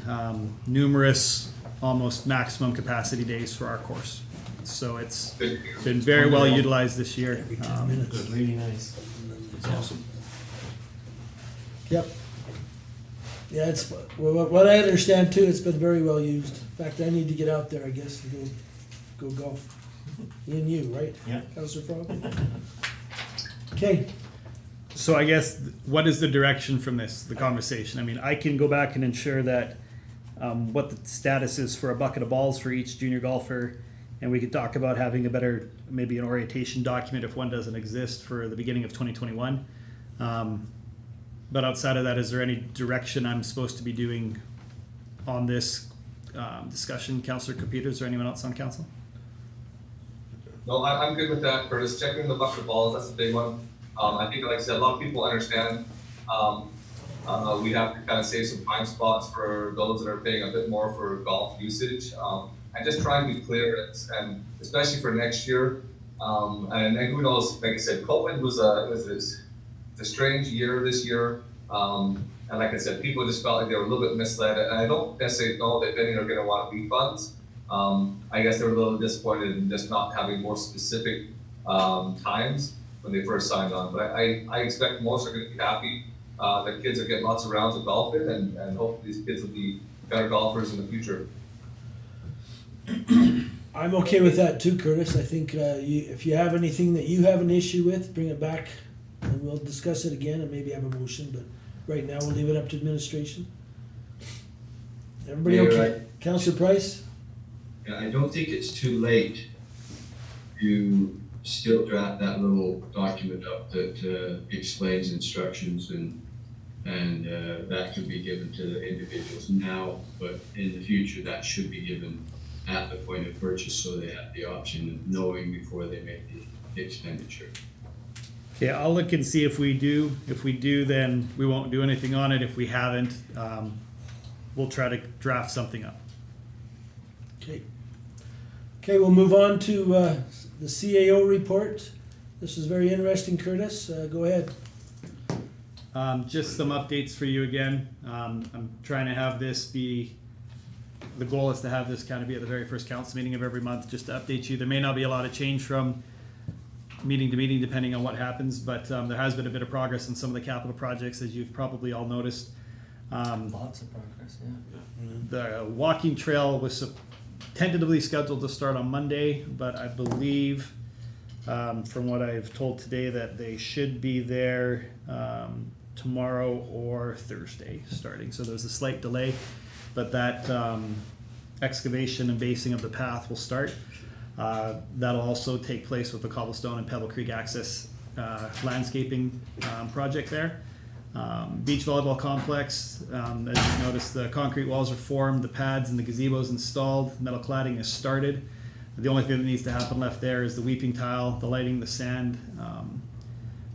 numerous, almost maximum capacity days for our course. So it's Good. been very well utilized this year. Every 10 minutes. Really nice. It's awesome. Yep. Yeah, what I understand too, it's been very well used. In fact, I need to get out there, I guess, and go golf. Me and you, right? Yeah. Councillor Frog? Okay, So I guess, what is the direction from this, the conversation? I mean, I can go back and ensure that what the status is for a bucket of balls for each junior golfer, and we could talk about having a better, maybe an orientation document if one doesn't exist for the beginning of 2021. But outside of that, is there any direction I'm supposed to be doing on this discussion, Councillor Computers, or anyone else on council? No, I'm good with that, Curtis. Checking the bucket of balls, that's a big one. I think, like I said, a lot of people understand, we have to kind of save some time spots for those that are paying a bit more for golf usage. And just try and be clear, and especially for next year. And who knows, like I said, COVID was a strange year this year. And like I said, people just felt like they were a little bit misled, and I don't necessarily know that any are gonna want refunds. I guess they were a little disappointed in just not having more specific, times when they first signed on, but I expect most are gonna be happy. The kids are getting lots of rounds of golfing, and hopefully these kids will be better golfers in the future. I'm okay with that too, Curtis. I think if you have anything that you have an issue with, bring it back and we'll discuss it again and maybe have a motion, but right now we'll leave it up to administration. Everybody Yeah, okay? right. Councillor Price? Yeah, I don't think it's too late to still draft that little document up that explains instructions and that could be given to the individuals now, but in the future, that should be given at the point of purchase so they have the option of knowing before they make the expenditure. Okay, I'll look and see if we do. If we do, then we won't do anything on it. If we haven't, we'll try to draft something up. Okay. Okay, we'll move on to the CAO report. This is very interesting, Curtis. Go ahead. Just some updates for you again. I'm trying to have this be, the goal is to have this kind of be at the very first council meeting of every month, just to update you. There may not be a lot of change from meeting to meeting depending on what happens, but there has been a bit of progress in some of the capital projects, as you've probably all noticed. Lots of progress, yeah. The walking trail was tentatively scheduled to start on Monday, but I believe, from what I've told today, that they should be there tomorrow or Thursday starting. So there's a slight delay, but that excavation and basing of the path will start. That'll also take place with the Cobblestone and Pebble Creek Access landscaping project there. Beach volleyball complex, as you noticed, the concrete walls are formed, the pads and the gazebos installed, metal cladding is started. The only thing that needs to happen left there is the weeping tile, the lighting, the sand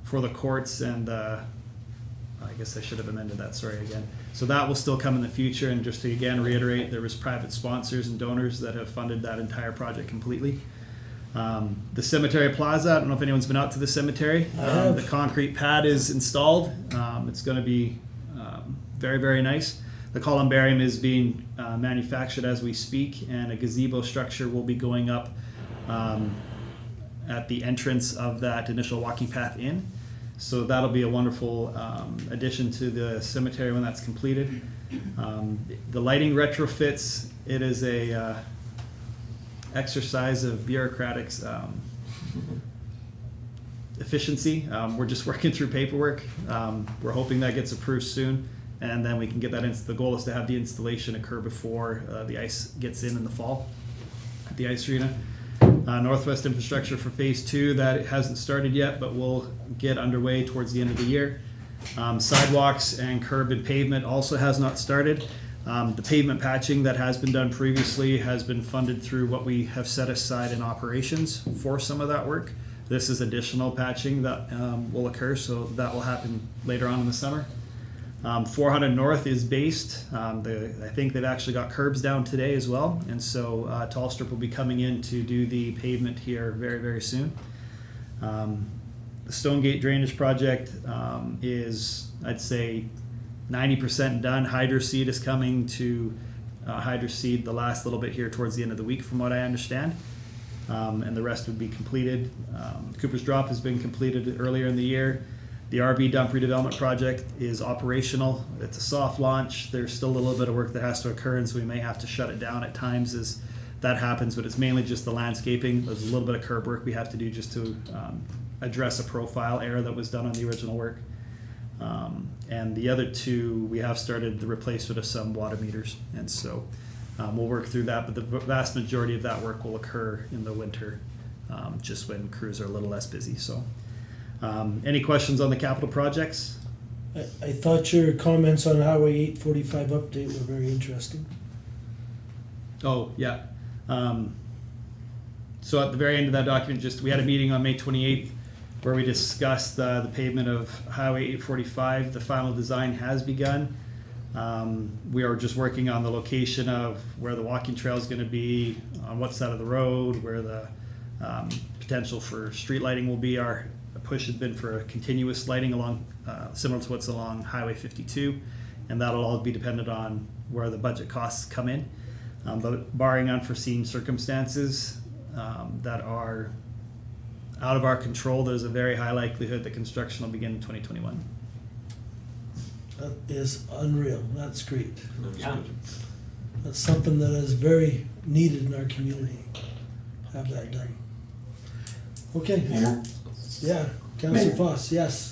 for the courts, and I guess I should have amended that, sorry again. So that will still come in the future, and just to again reiterate, there was private sponsors and donors that have funded that entire project completely. The cemetery plaza, I don't know if anyone's been out to the cemetery. The concrete pad is installed. It's going to be very, very nice. The columbarium is being manufactured as we speak, and a gazebo structure will be going up at the entrance of that initial walking path in. So that'll be a wonderful addition to the cemetery when that's completed. The lighting retrofits, it is a exercise of bureaucratic efficiency. We're just working through paperwork. We're hoping that gets approved soon, and then we can get that in. The goal is to have the installation occur before the ice gets in the fall at the ice arena. Northwest infrastructure for phase 2, that hasn't started yet, but will get underway towards the end of the year. Sidewalks and curb and pavement also has not started. The pavement patching that has been done previously has been funded through what we have set aside in operations for some of that work. This is additional patching that will occur, so that will happen later on in the summer. 400 North is based. I think they've actually got curbs down today as well, and so Tall Strip will be coming in to do the pavement here very, very soon. The Stonegate Drainage Project is, I'd say, 90% done. Hydroseed is coming to hydroseed the last little bit here towards the end of the week, from what I understand, and the rest would be completed. Cooper's Drop has been completed earlier in the year. The RB dump redevelopment project is operational. It's a soft launch. There's still a little bit of work that has to occur, and so we may have to shut it down at times as that happens, but it's mainly just the landscaping. There's a little bit of curb work we have to do just to address a profile error that was done on the original work. And the other two, we have started the replacement of some water meters, and so we'll work through that, but the vast majority of that work will occur in the winter, just when crews are a little less busy. So any questions on the capital projects? I thought your comments on Highway 845 update were very interesting. Oh, yeah. So at the very end of that document, we had a meeting on May 28th where we discussed the pavement of Highway 845. The final design has begun. We are just working on the location of where the walking trail is going to be, on what side of the road, where the potential for street lighting will be. Our push has been for a continuous lighting along, similar to what's along Highway 52. and that'll all be dependent on where the budget costs come in. But barring unforeseen circumstances that are out of our control, there's a very high likelihood that construction will begin in 2021. That is unreal. That's great. That's Yeah. good. That's something that is very needed in our community. Have that done. Okay, Mayor? yeah, Councillor Mayor. Foss, yes.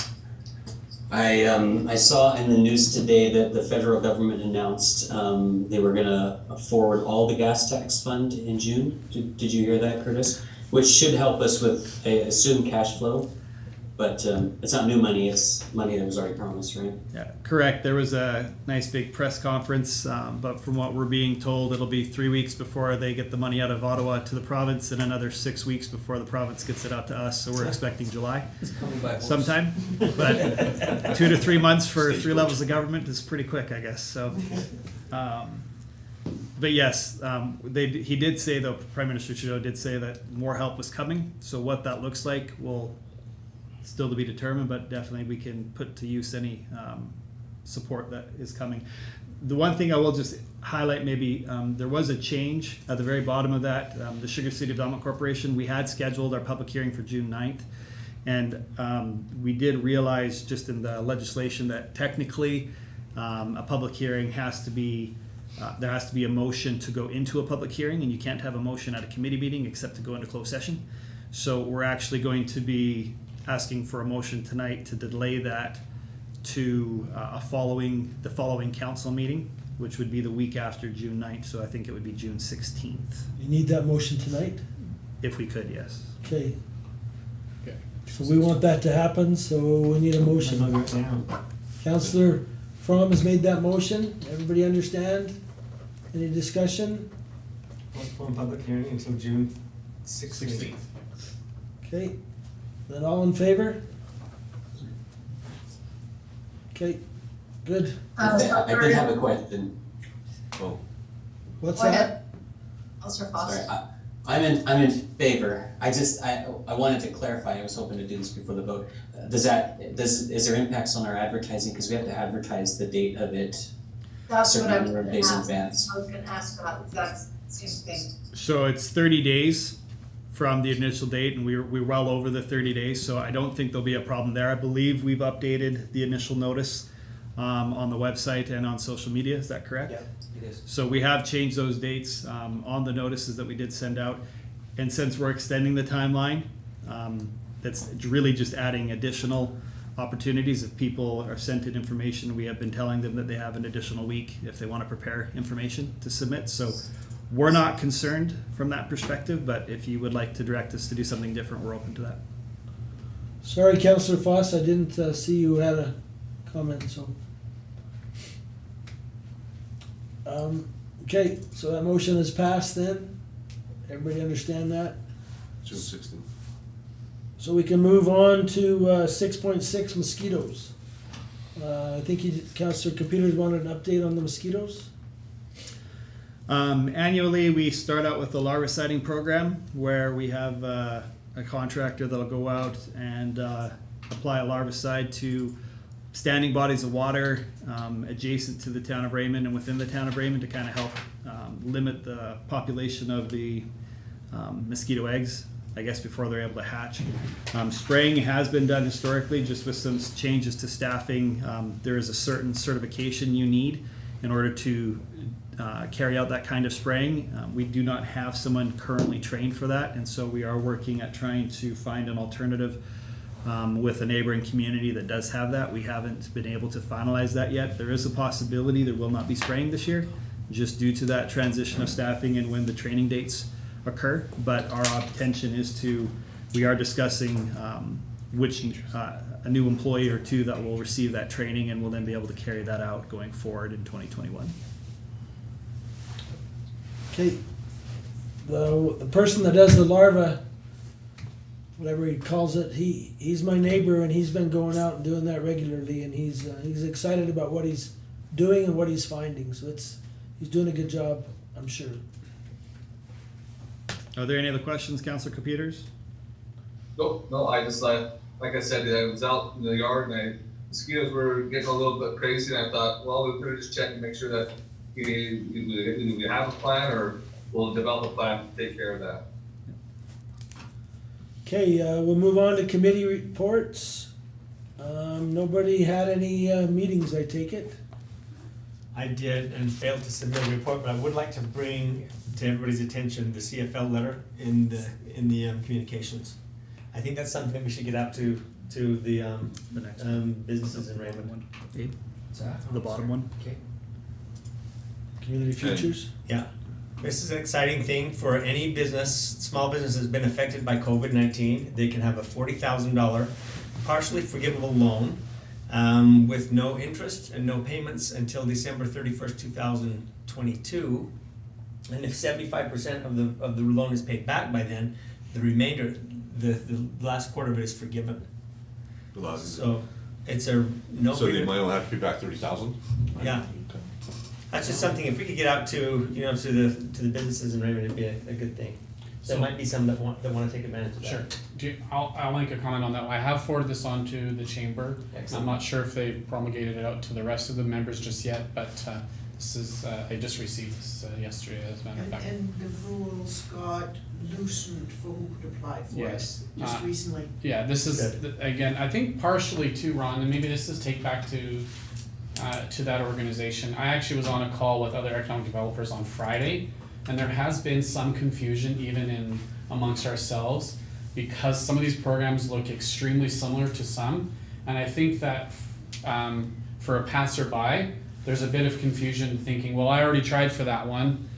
I saw in the news today that the federal government announced they were gonna forward all the gas tax fund in June. Did you hear that, Curtis? Which should help us with, I assume, cash flow. But it's not new money, it's money that was already promised, right? Yeah, correct. There was a nice big press conference, but from what we're being told, it'll be 3 weeks before they get the money out of Ottawa to the province, and another 6 weeks before the province gets it out to us. So we're expecting July sometime. But 2 to 3 months for 3 levels of government is pretty quick, I guess. So, but yes, he did say, though, Prime Minister Trudeau did say that more help was coming. So what that looks like will still to be determined, but definitely we can put to use any support that is coming. The one thing I will just highlight, maybe there was a change at the very bottom of that. The Sugar City Development Corporation, we had scheduled our public hearing for June 9th, and we did realize just in the legislation that technically a public hearing has to be there has to be a motion to go into a public hearing, and you can't have a motion at a committee meeting except to go into closed session. So we're actually going to be asking for a motion tonight to delay that to the following council meeting, which would be the week after June 9th. So I think it would be June 16th, You need that motion tonight? if we could, yes. Okay, Okay. so we want that to happen, so we need a motion. Councillor Fromm has made that motion. Everybody understand? Any discussion? Postpone public hearing until June 16th. Okay, then all in favor? Okay, good. I did have a question. Oh, What's Go that? ahead. Councillor Foss. Sorry, I'm in favor. I wanted to clarify, I was hoping to do this before the vote. Is there impacts on our advertising, because we have to advertise the date of it That's what I certain was number of gonna days in ask. advance? I was gonna ask about that same thing. So it's 30 days from the initial date, and we're well over the 30 days, so I don't think there'll be a problem there. I believe we've updated the initial notice on the website and on social media. Is that correct? Yeah, it is. So we have changed those dates on the notices that we did send out. And since we're extending the timeline, that's really just adding additional opportunities. If people are sent in information, we have been telling them that they have an additional week if they want to prepare information to submit. So we're not concerned from that perspective, but if you would like to direct us to do something different, we're open to that. Sorry, Councillor Foss, I didn't see you had a comment, so. Okay, so that motion is passed then. Everybody understand that? June 16th. So we can move on to 6.6 mosquitoes. I think Councillor Computers wanted an update on the mosquitoes. Annually, we start out with the larviciding program, where we have a contractor that'll go out and apply a larvicide to standing bodies of water adjacent to the town of Raymond and within the town of Raymond to kind of help limit the population of the mosquito eggs, I guess, before they're able to hatch. Spraying has been done historically, just with some changes to staffing. There is a certain certification you need in order to carry out that kind of spraying. We do not have someone currently trained for that, and so we are working at trying to find an alternative with a neighboring community that does have that. We haven't been able to finalize that yet. There is a possibility there will not be spraying this year, just due to that transition of staffing and when the training dates occur. But our intention is we are discussing a new employee or two that will receive that training and will then be able to carry that out going forward in 2021. Okay, the person that does the larva, whatever he calls it, he's my neighbor, and he's been going out and doing that regularly, and he's excited about what he's doing and what he's finding. So he's doing a good job, I'm sure. Are there any other questions, Councillor Computers? No, I just like I said, I was out in the yard and I mosquitoes were getting a little bit crazy, and I thought, well, we better just check and make sure that we have a plan, or we'll develop a plan to take care of that. Okay, we'll move on to committee reports. Nobody had any meetings, I take it? I did and failed to submit a report, but I would like to bring to everybody's attention the CFL letter in the communications. I think that's something we should get out to the The next businesses in Raymond. one. Abe, What's that? the bottom one. Okay. Community futures? Yeah, this is an exciting thing for any business. Small business has been affected by COVID-19. They can have a $40,000 partially forgivable loan with no interest and no payments until December 31st, 2022. And if 75% of the loan is paid back by then, the remainder, the last quarter of it is forgiven. So it's a no. So they might only have to pay back 30,000? Yeah. That's just something, if we could get out to, you know, to the businesses in Raymond, it'd be a good thing. There So- might be some that want to take advantage of that. Sure. I'll make a comment on that. I have forwarded this on to the chamber. Excellent. I'm not sure if they promulgated it out to the rest of the members just yet, but this is, I just received this yesterday, as a matter of fact. And the rules got loosened for who could apply for it, Yes. just recently. Yeah, this is, again, I think partially too, Ron, and maybe this is take back to that organization. I actually was on a call with other economic developers on Friday, and there has been some confusion even in amongst ourselves, because some of these programs look extremely similar to some, and I think that for a passerby, there's a bit of confusion thinking, well, I already tried for that one,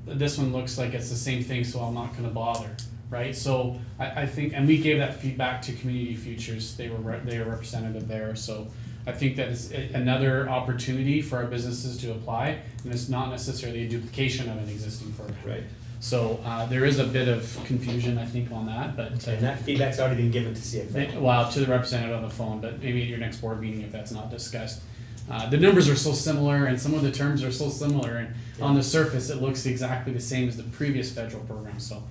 this one looks like it's the same thing, so I'm not gonna bother, right? So I think, and we gave that feedback to Community Futures, they were representative there, so I think that is another opportunity for our businesses to apply, and it's not necessarily a duplication of an existing program. Right. So there is a bit of confusion, I think, on that, but And that feedback's already been given to CFL. well, to the representative on the phone, but maybe at your next board meeting if that's not discussed. The numbers are so similar and some of the terms are so similar, and on the surface it looks exactly the same as the previous federal program. So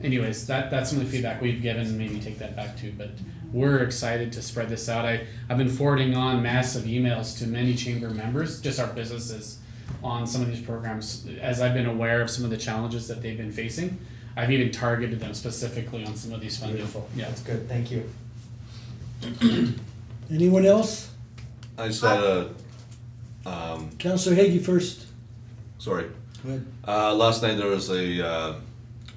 anyways, that's some of the feedback we've given, and maybe take that back too, but we're excited to spread this out. I've been forwarding on massive emails to many chamber members, just our businesses, on some of these programs, as I've been aware of some of the challenges that they've been facing. I've even targeted them specifically on some of these funding. Beautiful. Yeah. That's good, thank you. Anyone else? I just had Councillor Hagee first. sorry. Go ahead. Last night there was a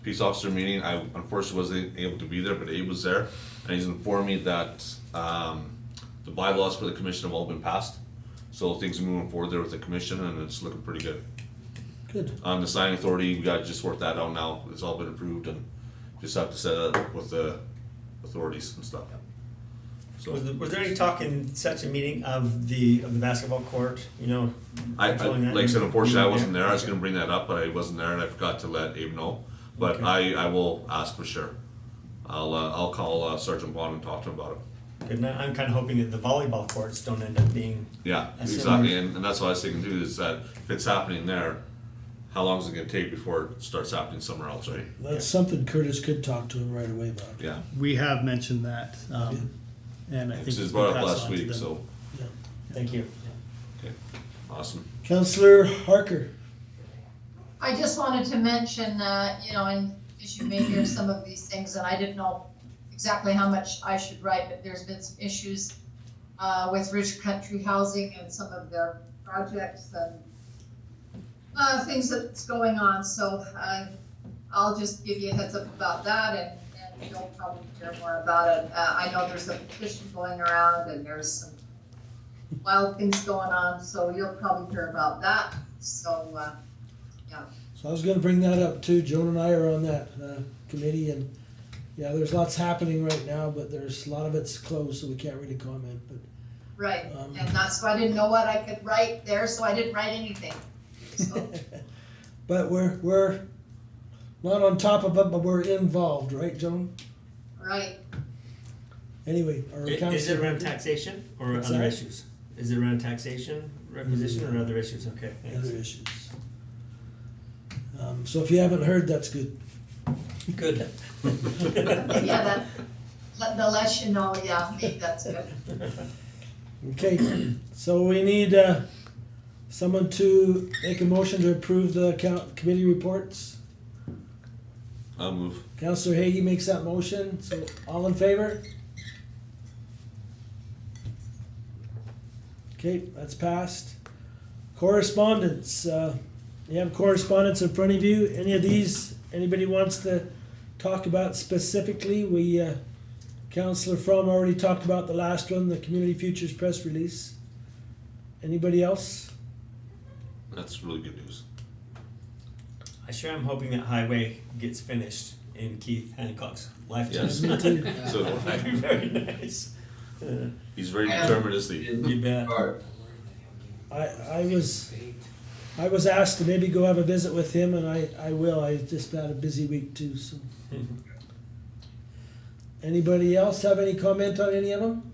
peace officer meeting. I unfortunately wasn't able to be there, but Abe was there, and he's informed me that the bylaws for the commission have all been passed. So things are moving forward there with the commission, and it's looking pretty good. Good. On the signing authority, we got to just work that out now. It's all been approved, and just have to set it up with the authorities and stuff. So Was there any talk in such a meeting of the basketball court, you know? I controlling that? like I said, unfortunately, I wasn't there. I was Okay. gonna bring that up, but I wasn't there, and I forgot to let Abe know. But Okay. I will ask for sure. I'll call Sergeant Bond and talk to him about it. Good, and I'm kinda hoping that the volleyball courts don't end up being, Yeah, That's exactly, similar. and that's what I was thinking too, is that if it's happening there, how long is it gonna take before it starts happening somewhere else, right? That's something Curtis could talk to him right away about. Yeah, We have mentioned that, and I think this it's was brought been up passed last on to week, them. so, thank you. okay, awesome. Councillor Harker. I just wanted to mention, you know, and as you may hear some of these things, and I didn't know exactly how much I should write, but there's been some issues with Rich Country Housing and some of their projects and things that's going on. So I'll just give you a heads up about that, and you'll probably hear more about it. I know there's a petition going around, and there's some wild things going on, so you'll probably hear about that. So, yeah. So I was gonna bring that up too. Joan and I are on that committee, and yeah, there's lots happening right now, but there's a lot of it's closed, so we can't really comment, but. Right, and that's why I didn't know what I could write there, so I didn't write anything. So, But we're not on top of it, but we're involved, right, Joan? right, Anyway, our Is it councillor. around taxation or What's other that? issues? Is it around taxation, requisition, or other issues? Okay, thanks. Other issues. So if you haven't heard, that's good. Good. yeah, the less you know, yeah, maybe that's good. Okay, so we need, someone to make a motion to approve the committee reports. I'll move. Councillor Hagee makes that motion, so all in favor? Okay, that's passed. Correspondence, you have correspondence in front of you. Any of these, anybody wants to talk about specifically? Councillor Fromm already talked about the last one, the Community Futures press release. Anybody else? That's really good news. I sure am hoping that highway gets finished in Keith Hancock's lifetime. Yes. Me too. So That'd be very nice. he's very determined, isn't he? You bet. I was asked to maybe go have a visit with him, and I will. I just had a busy week too, so. Anybody else have any comment on any of them?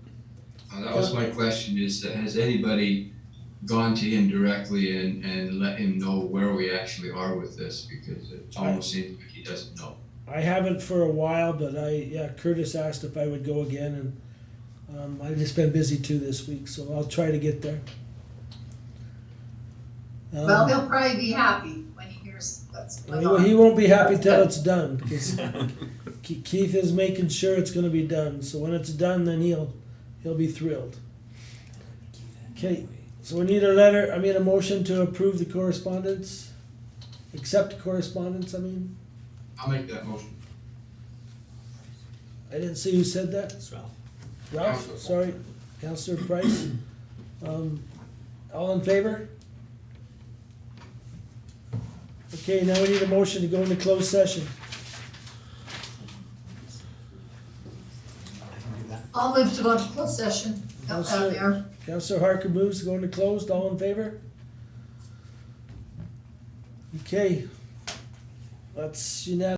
That was my question, is that has anybody gone to him directly and let him know where we actually are with this? Because it almost seems like he doesn't know. I haven't for a while, but Curtis asked if I would go again, and I've just been busy too this week, so I'll try to get there. Well, he'll probably be happy when he hears what's going He on. won't be happy till it's done, because Keith is making sure it's gonna be done, so when it's done, then he'll be thrilled. Okay, so we need a motion to approve the correspondence, accept correspondence, I'll make that motion. I didn't see who said that. That's Ralph. Ralph, sorry, Councillor Price. All in favor? Okay, now we need a motion to go into closed session. I'll move to go into closed session. Councillor- Mayor. Councillor Harker moves to go into closed, all in favor? Okay. That's unanimous.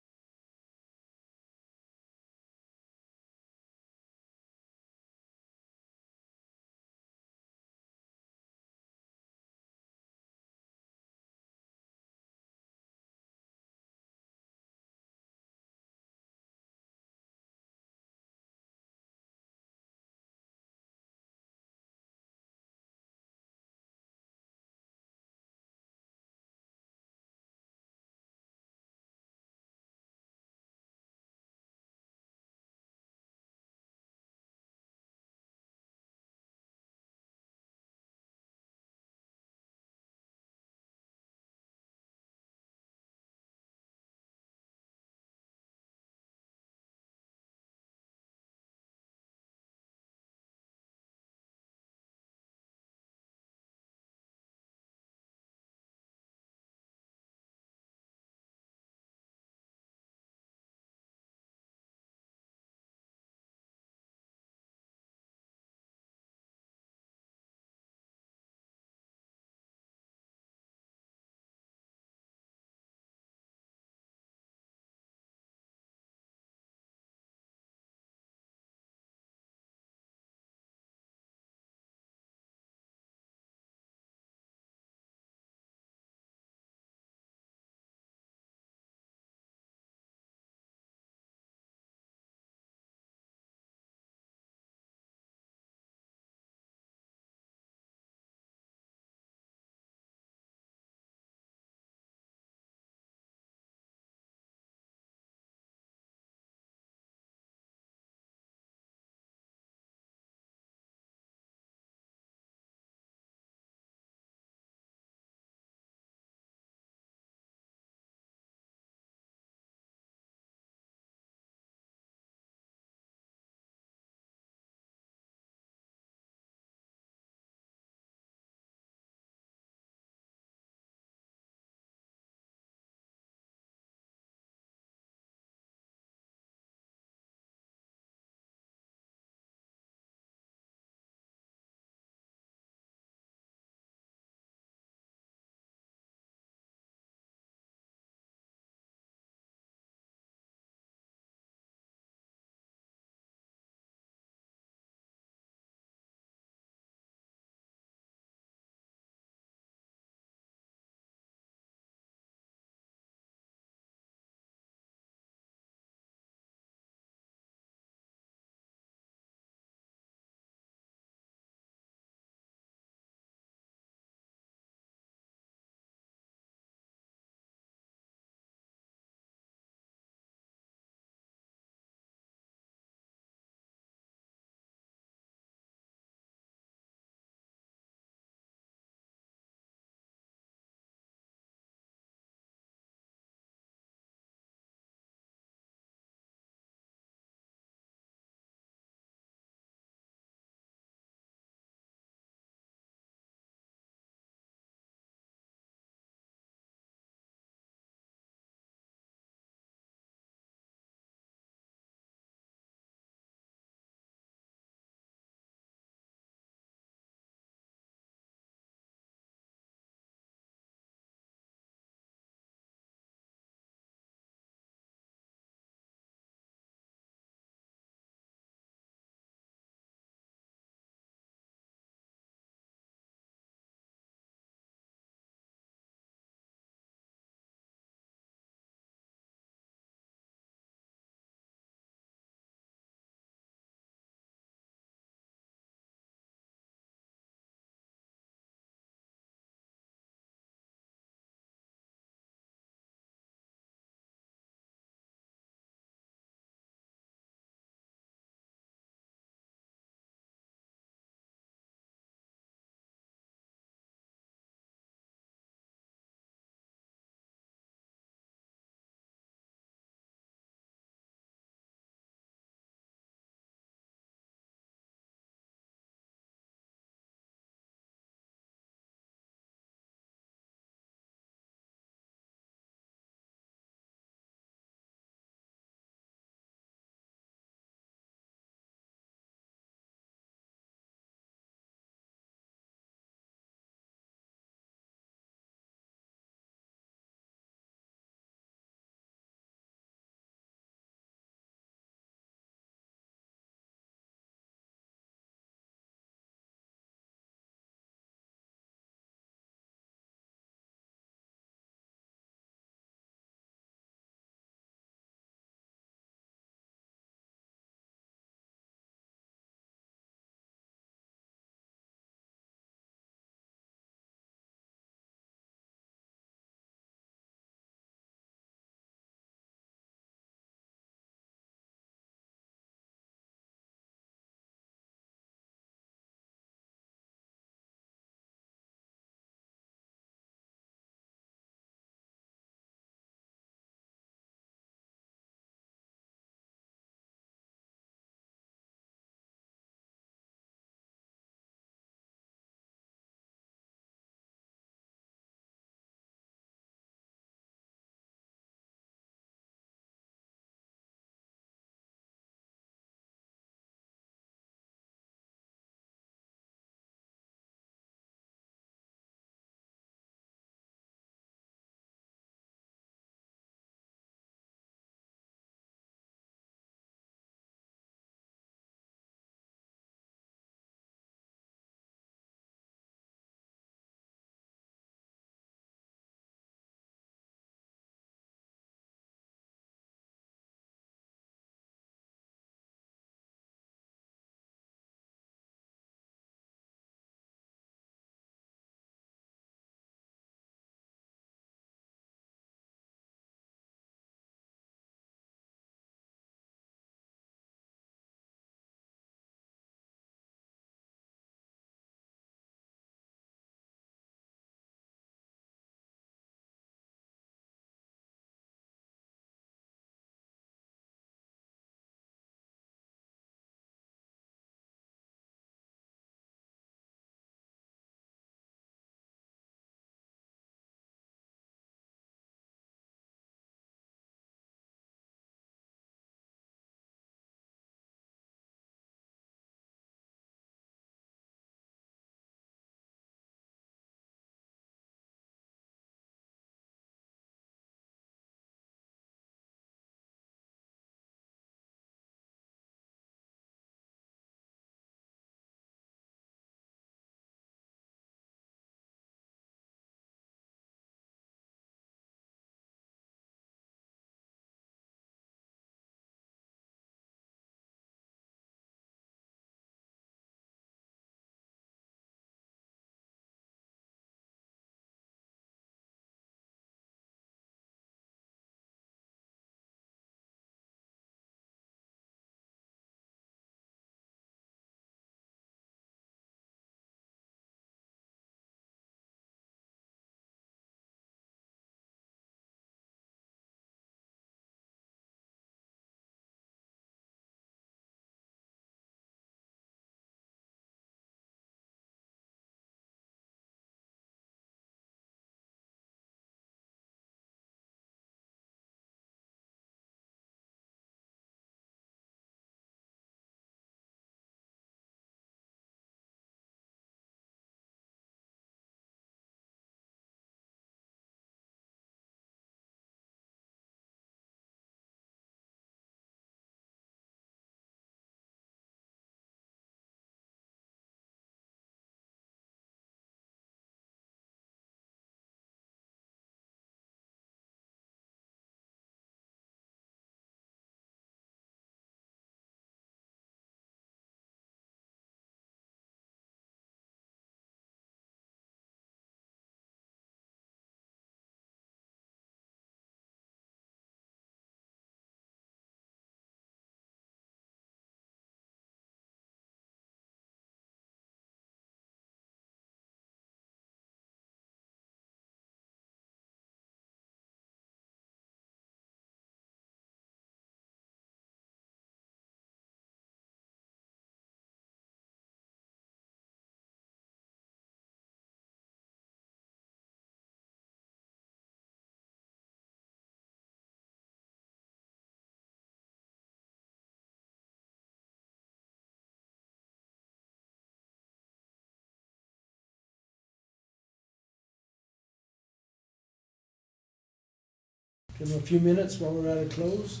Give them a few minutes while we're out of closed.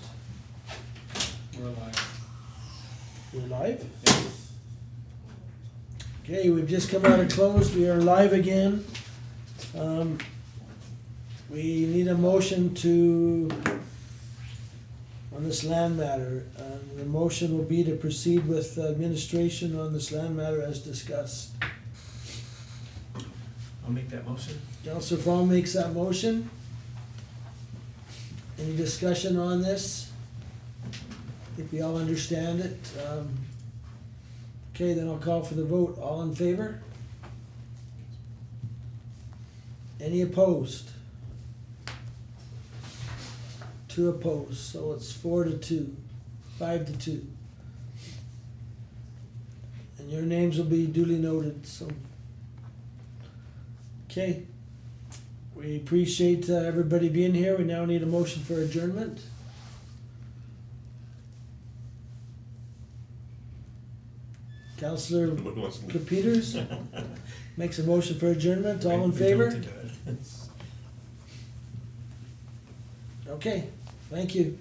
We're live. We're live? Okay, we've just come out of closed, we are live again. We need a motion on this land matter. The motion will be to proceed with administration on this land matter as discussed. I'll make that motion. Councillor Fong makes that motion. Any discussion on this? I think we all understand it. Okay, then I'll call for the vote. All in favor? Any opposed? 2 opposed, so it's 4-2, 5-2. And your names will be duly noted, so. Okay. We appreciate everybody being here. We now need a motion for adjournment. Councillor Peters makes a motion for adjournment. All in favor? Okay, thank you.